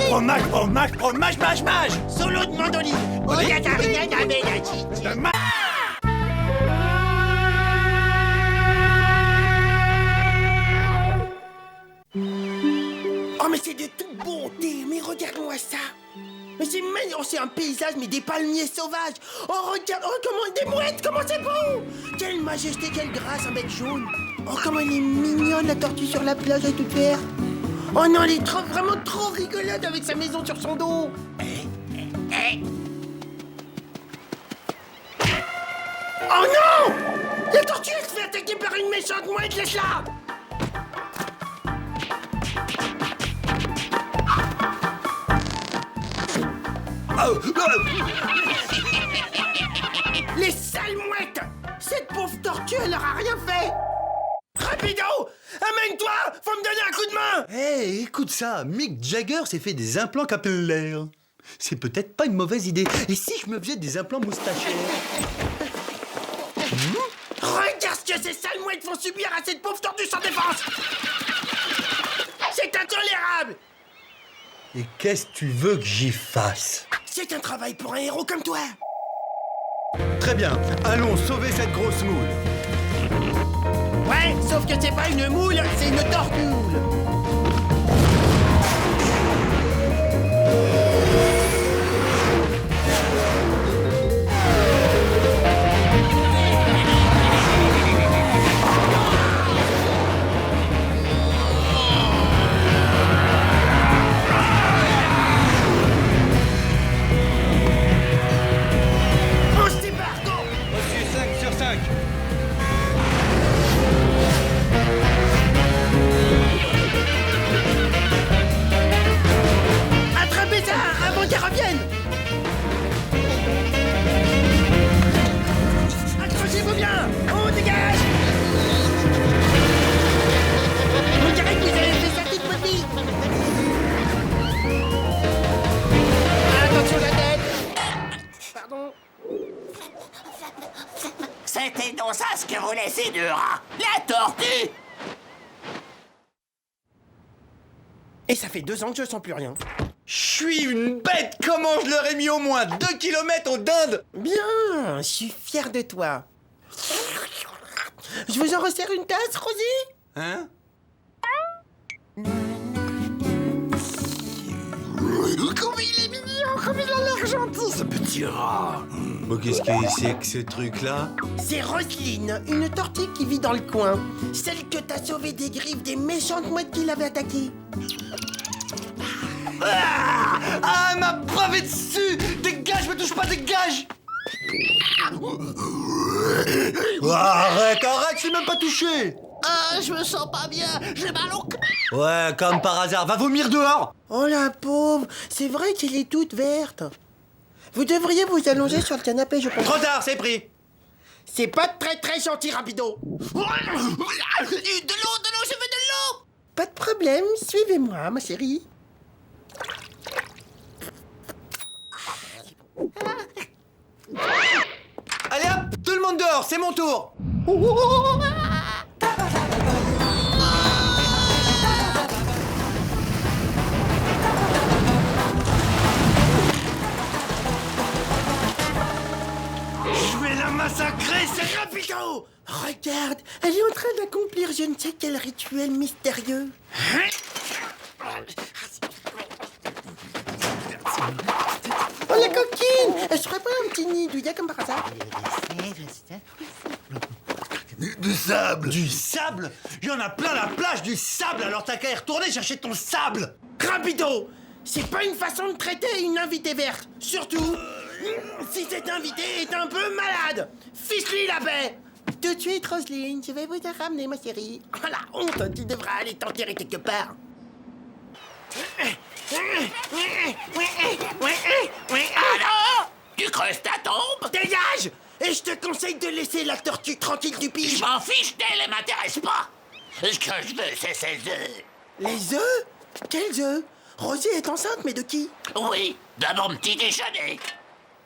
Fromage, fromage, fromage, mage, mage. Solo de mandoline. Oh, mais c'est de toute beauté. Mais regarde-moi ça. Mais c'est magnifique. Oh, c'est un paysage, mais des palmiers sauvages. Oh, regarde. Oh, comment des mouettes. Comment c'est beau. Quelle majesté, quelle grâce, un bec jaune. Oh, comment elle est mignonne, la tortue sur la plage est toute verte. Oh non, elle est vraiment trop rigolote avec sa maison sur son dos. Oh non! La tortue, elle se fait attaquer par une méchante mouette, laisse-la! Les sales mouettes! Cette pauvre tortue, elle leur a rien fait! Rapido! Amène-toi! Faut me donner un coup de main! Hé, écoute ça, Mick Jagger s'est fait des implants capillaires. C'est peut-être pas une mauvaise idée. Et si je me faisais des implants moustachiers? Regarde ce que ces sales mouettes font subir à cette pauvre tortue sans défense! C'est intolérable! Et qu'est-ce que tu veux que j'y fasse? C'est un travail pour un héros comme toi! Très bien, allons sauver cette grosse moule. Ouais, sauf que c'est pas une moule, c'est une tortue! Accrochez-vous bien! On dégage! On dirait que vous avez fait ça toute votre vie! Attention la tête! Pardon? C'était donc ça ce que vous laissez de rat, la tortue! Et ça fait 2 ans que je sens plus rien. Je suis une bête! Comment je leur ai mis au moins 2 kilomètres aux dindes? Bien, je suis fier de toi. Je vous en resserre une tasse, Rosie? Hein? Comme il est mignon, comme il a l'air gentil, ce petit rat. Bon, qu'est-ce que c'est que ce truc-là? C'est Roselyne, une tortue qui vit dans le coin. Celle que t'as sauvée des griffes des méchantes mouettes qui l'avaient attaquée. Ah, elle m'a bravé dessus! Dégage, me touche pas, dégage! Arrête, c'est même pas touché! Ah, je me sens pas bien, j'ai mal au cœur. Ouais, comme par hasard, va vomir dehors! Oh la pauvre, c'est vrai qu'elle est toute verte. Vous devriez vous allonger sur le canapé, je pense. Trop tard, c'est pris! C'est pas très gentil, Rapido. De l'eau, je veux de l'eau. Pas de problème, suivez-moi, ma chérie. Allez hop, tout le monde dehors, c'est mon tour! Je vais la massacrer, c'est Rapido. Regarde, elle est en train d'accomplir je ne sais quel rituel mystérieux. Oh la coquine, elle serait pas un petit nid douillet comme par hasard? Du sable! Du sable? Il y en a plein la plage du sable, alors t'as qu'à y retourner chercher ton sable! Rapido, c'est pas une façon de traiter une invitée verte. Surtout, si cette invitée est un peu malade. Fiche-lui la paix. Tout de suite, Roselyne, je vais vous la ramener, ma chérie. Oh la honte, tu devras aller t'enterrer quelque part. Alors, tu creuses ta tombe? Dégage! Et je te conseille de laisser la tortue tranquille du Je pige. m'en fiche d'elle, elle m'intéresse pas. Ce que je veux, c'est ses œufs. Les œufs? Quels œufs? Rosie est enceinte, mais de qui? Oui, de mon petit déjeuner.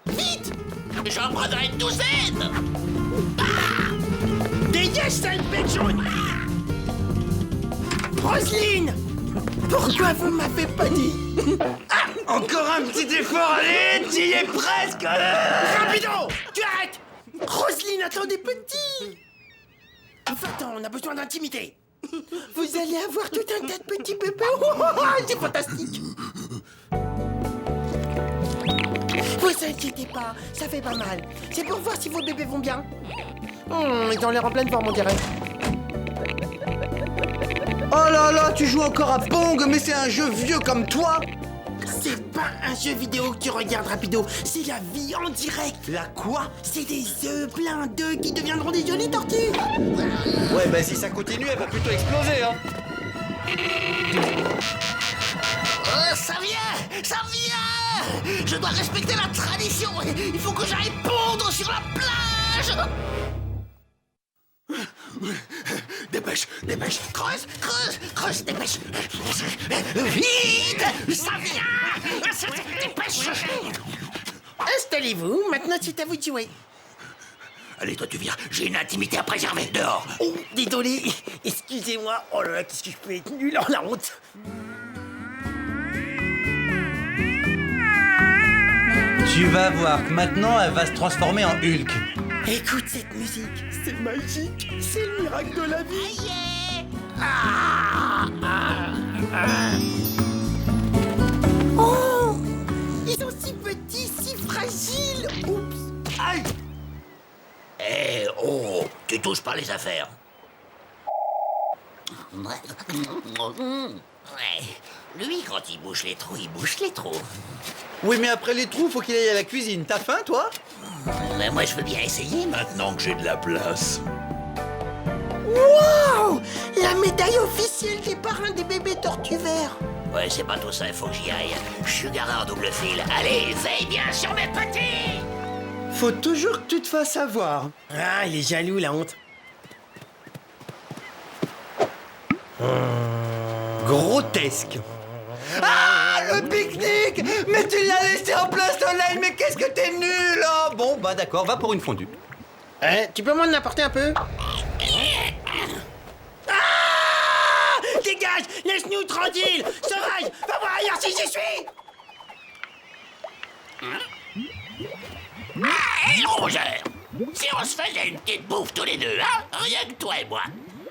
Vite! J'en prendrai une douzaine. Dégage, sale bête jaune! Roselyne! Pourquoi vous m'avez pas dit? Encore un petit effort, allez, tu y es presque! Rapido! Tu arrêtes! Roselyne, attendez, petit! Va-t'en, on a besoin d'intimité! Vous allez avoir tout un tas de petits bébés! C'est fantastique! Vous inquiétez pas, ça fait pas mal. C'est pour voir si vos bébés vont bien. Ils ont l'air en pleine forme, on dirait. Oh là là, tu joues encore à Pong, mais c'est un jeu vieux comme toi! C'est pas un jeu vidéo que tu regardes, Rapido, c'est la vie en direct. La quoi? C'est des œufs, plein d'œufs qui deviendront des jolies tortues. Ouais, bah si ça continue, elle va plutôt exploser, hein! Ça vient! Je dois respecter la tradition. Il faut que j'aille pondre sur la plage. Dépêche, creuse, dépêche. Vite! Ça vient! Dépêche! Installez-vous, maintenant c'est à vous de jouer. Allez, toi tu viens, j'ai une intimité à préserver dehors. Oh, désolé, excusez-moi. Oh là là, qu'est-ce que je peux être nul en la honte. Tu vas voir que maintenant, elle va se transformer en Hulk. Écoute cette musique, c'est magique, c'est le miracle de la vie. Oh, ils sont si petits, si fragiles. Oups, aïe. Eh oh, tu touches pas les affaires. Ouais, lui quand il bouche les trous, il bouche les trous. Oui, mais après les trous, faut qu'il aille à la cuisine. T'as faim, toi? Mais moi, je veux bien essayer maintenant que j'ai de la place. Wow, la médaille officielle des parrains des bébés tortues verts. Ouais, c'est pas tout ça, il faut que j'y aille. Je suis garé en double fil. Allez, veille bien sur mes petits! Faut toujours que tu te fasses avoir. Ah, il est jaloux, la honte. Grotesque. Ah, le pique-nique! Mais tu l'as laissé en place, Soleil, mais qu'est-ce que t'es nul, oh! Bon, bah d'accord, va pour une fondue. Tu peux m'en apporter un peu? Ah! Dégage! Laisse-nous tranquille! Sauvage! Va voir ailleurs si j'y suis! Hé, Roger! Si on se faisait une petite bouffe tous les deux, hein? Rien que toi et moi.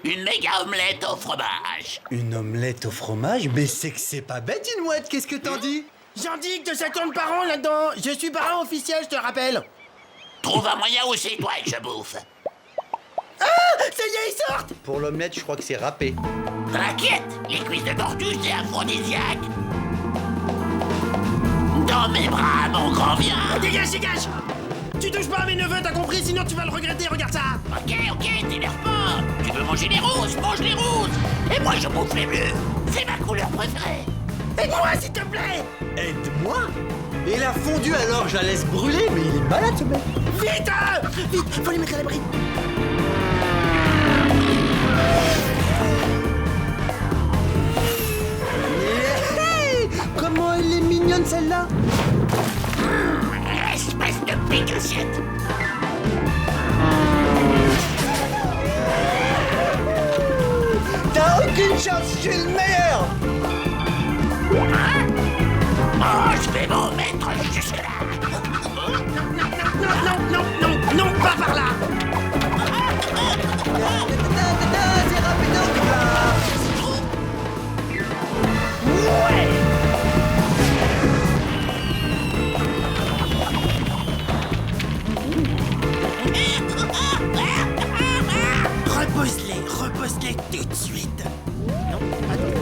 Une méga omelette au fromage. Une omelette au fromage? Mais c'est que c'est pas bête, une mouette, qu'est-ce que t'en dis? J'en dis que ça tourne par an là-dedans. Je suis parrain officiel, je te rappelle. Trouve un moyen où c'est toi que je bouffe. Ah, ça y est, ils sortent. Pour l'omelette, je crois que c'est râpé. T'inquiète, les cuisses de tortue, c'est aphrodisiaque. Dans mes bras, mon grand viens. Dégage, dégage. Tu touches pas à mes neveux, t'as compris? Sinon tu vas le regretter, regarde ça. Ok, t'énerve pas. Tu veux manger les roses, mange les roses. Et moi, je bouffe les bleus. C'est ma couleur préférée. Aide-moi, s'il te plaît. Aide-moi? Et la fondue alors, je la laisse brûler, mais il est malade ce mec. Vite, vite, faut les mettre à l'abri. Hey, comment elle est mignonne celle-là. Espèce de pique-assiette. T'as aucune chance, je suis le meilleur. Hein? Oh, je vais m'en mettre jusque-là. Non, pas par là. C'est rapido comme là. Ouais. Repose-les tout de suite. Non, attends.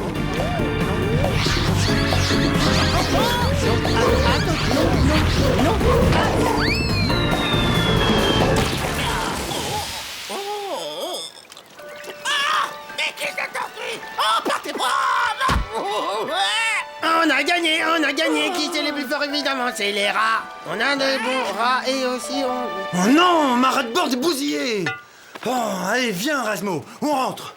Mais qu'est-ce que t'as fait? Oh, partez-moi! On a gagné. Qui c'est les plus forts, évidemment? C'est les rats. On a des bons rats et aussi on... Oh non, ma rat-de-bord est bousillée. Bon, allez, viens, Razmo, on rentre.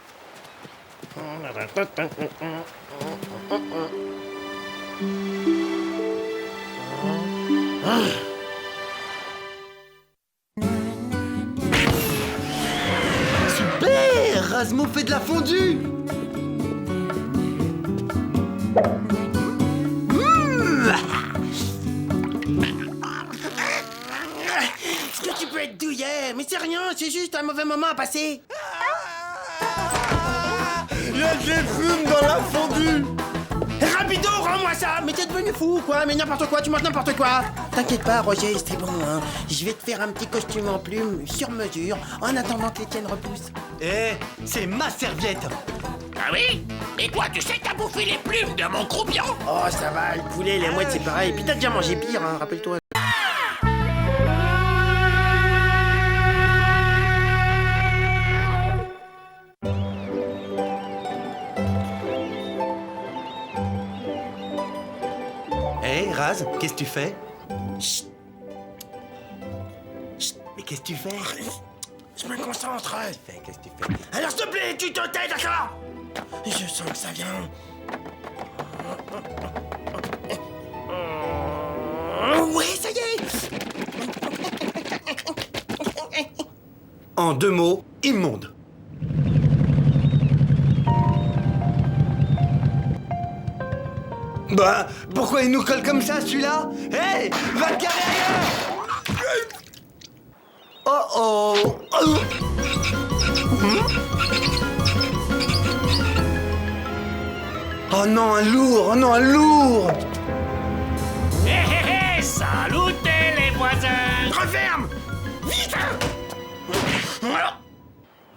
Super, Razmo fait de la fondue. Est-ce que tu peux être douillet? Mais c'est rien, c'est juste un mauvais moment à passer. Il y a des fumes dans la fondue. Rapido, rends-moi ça. Mais t'es devenu fou, quoi. Mais n'importe quoi, tu manges n'importe quoi. T'inquiète pas, Roger, c'est bon, hein. Je vais te faire un petit costume en plume, sur mesure, en attendant que les tiennes repoussent. Eh, c'est ma serviette. Ah oui? Et toi, tu sais que t'as bouffé les plumes de mon croupion? Oh, ça va, le poulet, les mouettes, c'est pareil. Puis t'as déjà mangé pire, hein, rappelle-toi. Hé, Raz, qu'est-ce que tu fais? Chut. Chut, mais qu'est-ce que tu fais? Je me concentre. Qu'est-ce que tu fais? Alors, s'il te plaît, tu te tais, d'accord? Je sens que ça vient. Ouais, ça y est. En 2 mots, immonde. Bah, pourquoi il nous colle comme ça, celui-là? Hé, va te garer ailleurs! Oh oh! Oh non, un lourd! Oh non, un lourd! Hé hé hé! Salutez les voisins! Referme! Vite!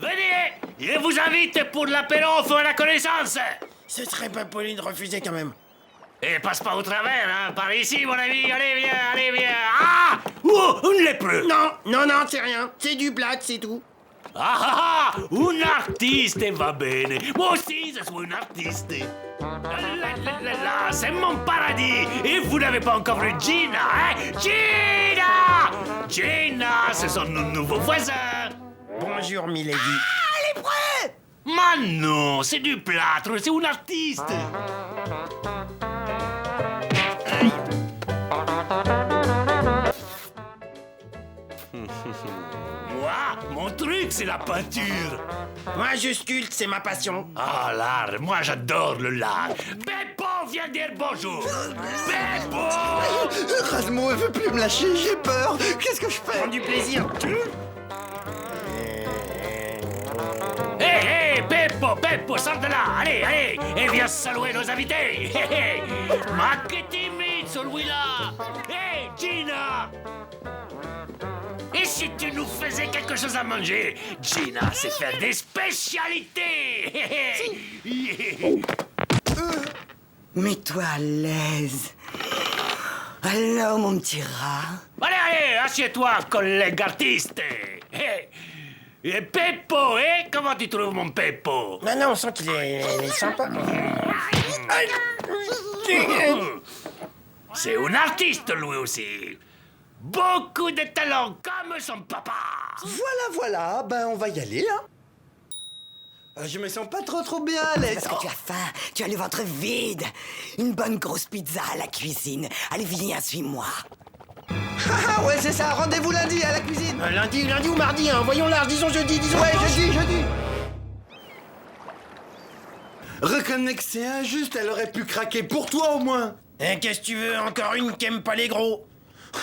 Venez! Je vous invite pour l'apéro à la connaissance! Ce serait pas poli de refuser quand même. Et passe pas au travers, hein! Par ici, mon ami! Allez, viens! Ah! Oh! Un lépreux! Non, c'est rien. C'est du plat, c'est tout. Ah! Un artiste va bene! Moi aussi, je suis un artiste! Là, c'est mon paradis! Et vous n'avez pas encore vu Gina, hein? Gina, ce sont nos nouveaux voisins! Bonjour, Milady. Mais non, c'est du plâtre, c'est un artiste! Moi, mon truc, c'est la peinture! Moi, je sculpte, c'est ma passion. Ah, l'art, moi j'adore le l'art! Beppo, viens dire bonjour! Beppo! Razmo, elle veut plus me lâcher, j'ai peur! Qu'est-ce que je fais? Prends du plaisir. Hé, Beppo, sors de là! Allez! Et viens saluer nos invités! Hé, hé! Ma que timide, celui-là! Hé, Gina! Et si tu nous faisais quelque chose à manger? Gina sait faire des spécialités. Mets-toi à l'aise. Alors, mon petit rat. Allez, allez, assieds-toi, collègue artiste. Et Peppo, comment tu trouves mon Peppo? Maintenant, on sent qu'il est sympa. C'est un artiste, lui aussi. Beaucoup de talent, comme son papa. Voilà, ben on va y aller, hein. Je me sens pas trop bien à l'aise. Parce que tu as faim, tu as le ventre vide. Une bonne grosse pizza à la cuisine. Allez, viens, suis-moi. Ah ouais, c'est ça, rendez-vous lundi à la cuisine. Lundi ou mardi, hein. Voyons large, disons jeudi, disons Ouais, dimanche. jeudi. Reconnais que c'est injuste, elle aurait pu craquer pour toi au moins. Qu'est-ce que tu veux, encore une qui aime pas les gros?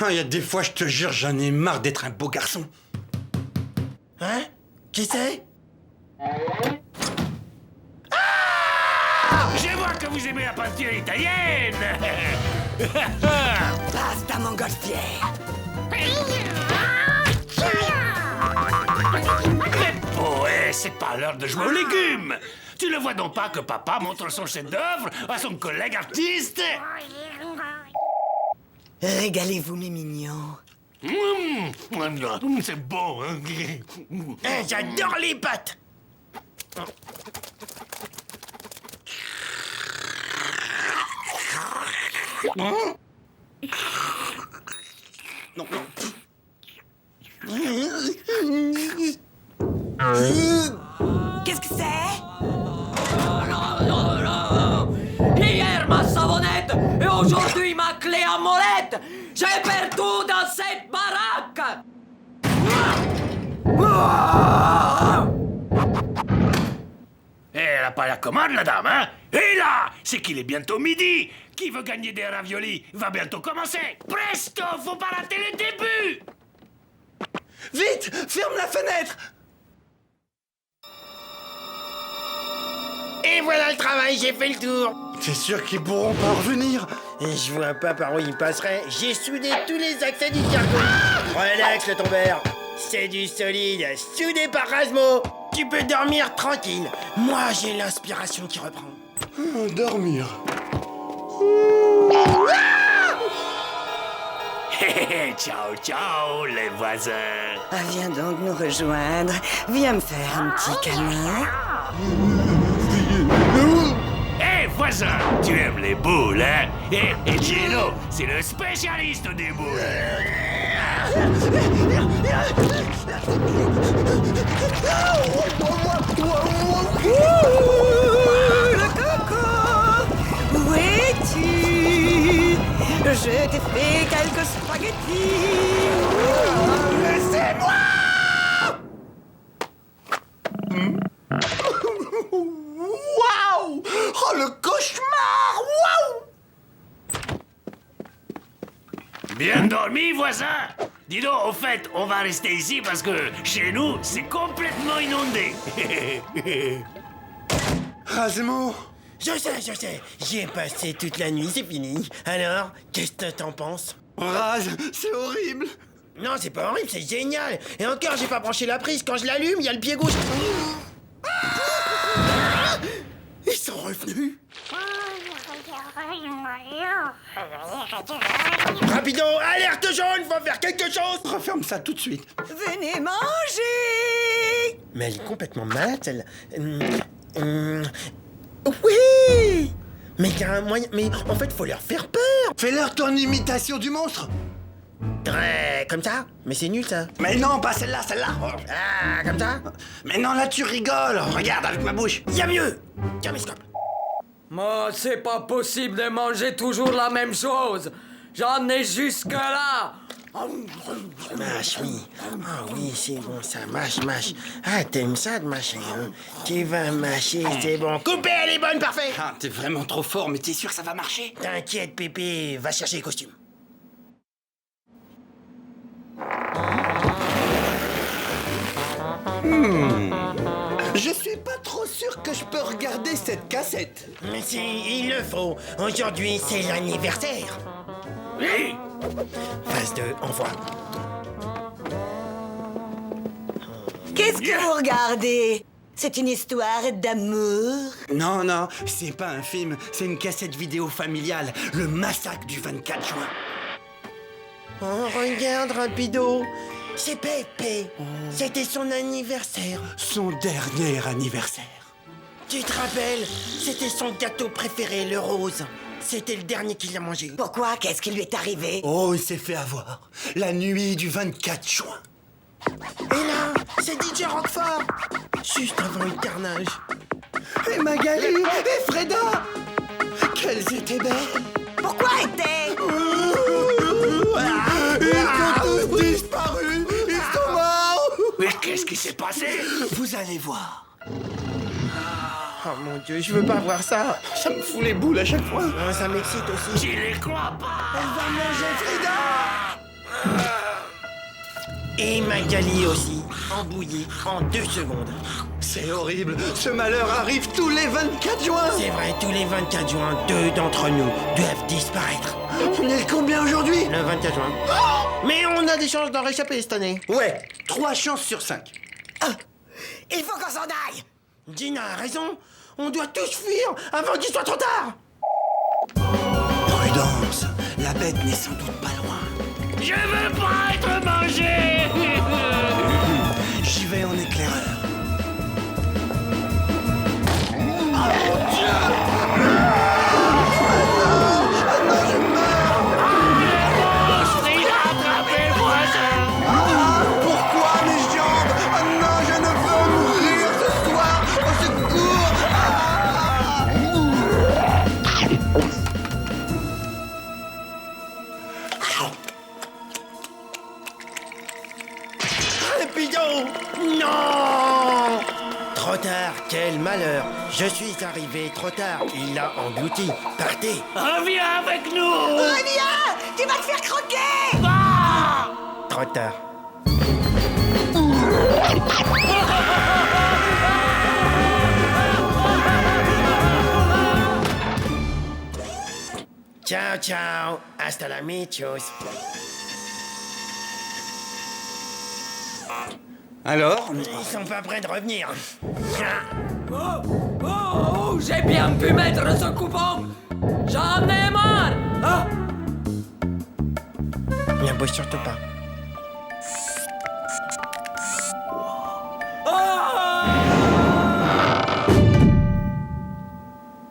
Il y a des fois, je te jure, j'en ai marre d'être un beau garçon. Hein? Qui c'est? Je vois que vous aimez la peinture italienne. Basta, montgolfière. Peppo, c'est pas l'heure de jouer aux légumes. Tu ne vois donc pas que papa montre son chef-d'œuvre à son collègue artiste? Régalez-vous, mes mignons. C'est bon, hein? J'adore les pâtes. Non. Qu'est-ce que c'est? Hier ma savonnette et aujourd'hui ma clé à molette. J'ai perdu dans cette baraque. Elle a pas la commande, la dame, hein? Et là, c'est qu'il est bientôt midi. Qui veut gagner des raviolis va bientôt commencer. Presto, faut pas rater le début. Vite, ferme la fenêtre. Et voilà le travail, j'ai fait le tour. T'es sûr qu'ils pourront pas revenir? Et je vois pas par où ils passeraient. J'ai soudé tous les accès du cargo. Relax, le tombeur. C'est du solide, soudé par Rasmo. Tu peux dormir tranquille. Moi, j'ai l'inspiration qui reprend. Dormir. Ciao, ciao, les voisins. Ah, viens donc nous rejoindre. Viens me faire un petit câlin. Voisin, tu aimes les boules, hein? Et Gino, c'est le spécialiste des boules. Le coco, où es-tu? Je t'ai fait quelques spaghettis. Laissez-moi! Waouh! Oh, le cauchemar! Waouh! Bien dormi, voisin? Dis donc, au fait, on va rester ici parce que chez nous, c'est complètement inondé. Rasmo! Je sais. J'y ai passé toute la nuit, c'est fini. Alors, qu'est-ce que t'en penses? Raz, c'est horrible! Non, c'est pas horrible, c'est génial. Et encore, j'ai pas branché la prise. Quand je l'allume, il y a le pied gauche. Ils sont revenus. Rapido, alerte jaune, faut faire quelque chose. Referme ça tout de suite. Venez manger. Mais elle est complètement malade, celle. Oui. Mais il y a un moyen. Mais en fait, faut leur faire peur. Fais-leur ton imitation du monstre. Comme ça. Mais c'est nul, ça. Mais non, pas celle-là, celle-là. Ah, comme ça. Mais non, là, tu rigoles. Regarde avec ma bouche. Y a mieux. Tiens, mes scopes. Moi, c'est pas possible de manger toujours la même chose. J'en ai jusque-là. Mâche, oui. Ah oui, c'est bon, ça mâche. Ah, t'aimes ça de mâcher, hein? Tu vas mâcher, c'est bon. Coupez, elle est bonne, parfait. Ah, t'es vraiment trop fort, mais t'es sûr que ça va marcher? T'inquiète, Pépé, va chercher les costumes. Je suis pas trop sûr que je peux regarder cette cassette. Mais si, il le faut. Aujourd'hui, c'est l'anniversaire. Oui. Phase 2, envoie. Qu'est-ce que vous regardez? C'est une histoire d'amour? Non, non, c'est pas un film, c'est une cassette vidéo familiale. Le massacre du 24 juin. Oh, regarde, Rapido. C'est Pépé. C'était son anniversaire. Son dernier anniversaire. Tu te rappelles? C'était son gâteau préféré, le rose. C'était le dernier qu'il a mangé. Pourquoi? Qu'est-ce qui lui est arrivé? Oh, il s'est fait avoir. La nuit du 24 juin. Et là, c'est DJ Roquefort. Juste avant le carnage. Et Magali, et Freda. Qu'elles étaient belles. Pourquoi était? Ils ont tous disparu. Ils sont morts. Mais qu'est-ce qui s'est passé? Vous allez voir. Oh mon Dieu, je veux pas voir ça. Ça me fout les boules à chaque fois. Oh, ça m'excite aussi. J'y les crois pas. Elle va manger Frida. Et Magali aussi, embouillie en 2 secondes. C'est horrible. Ce malheur arrive tous les 24 juin. C'est vrai, tous les 24 juin, 2 d'entre nous doivent disparaître. On est le combien aujourd'hui? Le 24 juin. Mais on a des chances d'en réchapper cette année. Ouais, 3 chances sur 5. Il faut qu'on s'en aille! Gina a raison. On doit tous fuir avant qu'il soit trop tard. Prudence, la bête n'est sans doute pas loin. Je veux pas être mangé. J'y vais en éclaireur. Monstre, il a attrapé le voisin. Pourquoi mes jambes? Oh non, je ne veux mourir ce soir. Au secours. Rapido! Non! Trop tard, quel malheur! Je suis arrivé trop tard. Il l'a englouti. Partez! Reviens avec nous. Reviens! Tu vas te faire croquer! Trop tard. Ciao, ciao. Hasta la michos. Alors? Ils sont pas prêts de revenir. Oh, j'ai bien pu mettre ce coupon. J'en ai marre. Ah, N'abouche surtout pas.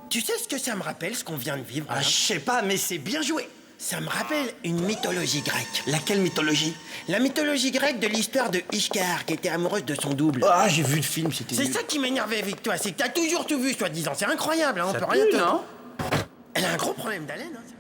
Tu sais ce que ça me rappelle, ce qu'on vient de vivre? Ah, je sais pas, mais c'est bien joué. Ça me rappelle une mythologie grecque. Laquelle mythologie? La mythologie grecque de l'histoire de Ishtar, qui était amoureuse de son double. Ah, j'ai vu le film, c'était C'est nul. ça qui m'énervait avec toi, c'est que t'as toujours tout vu, soi-disant. C'est incroyable, hein, on Ça peut pue, rien te... non? Elle a un gros problème d'haleine, hein.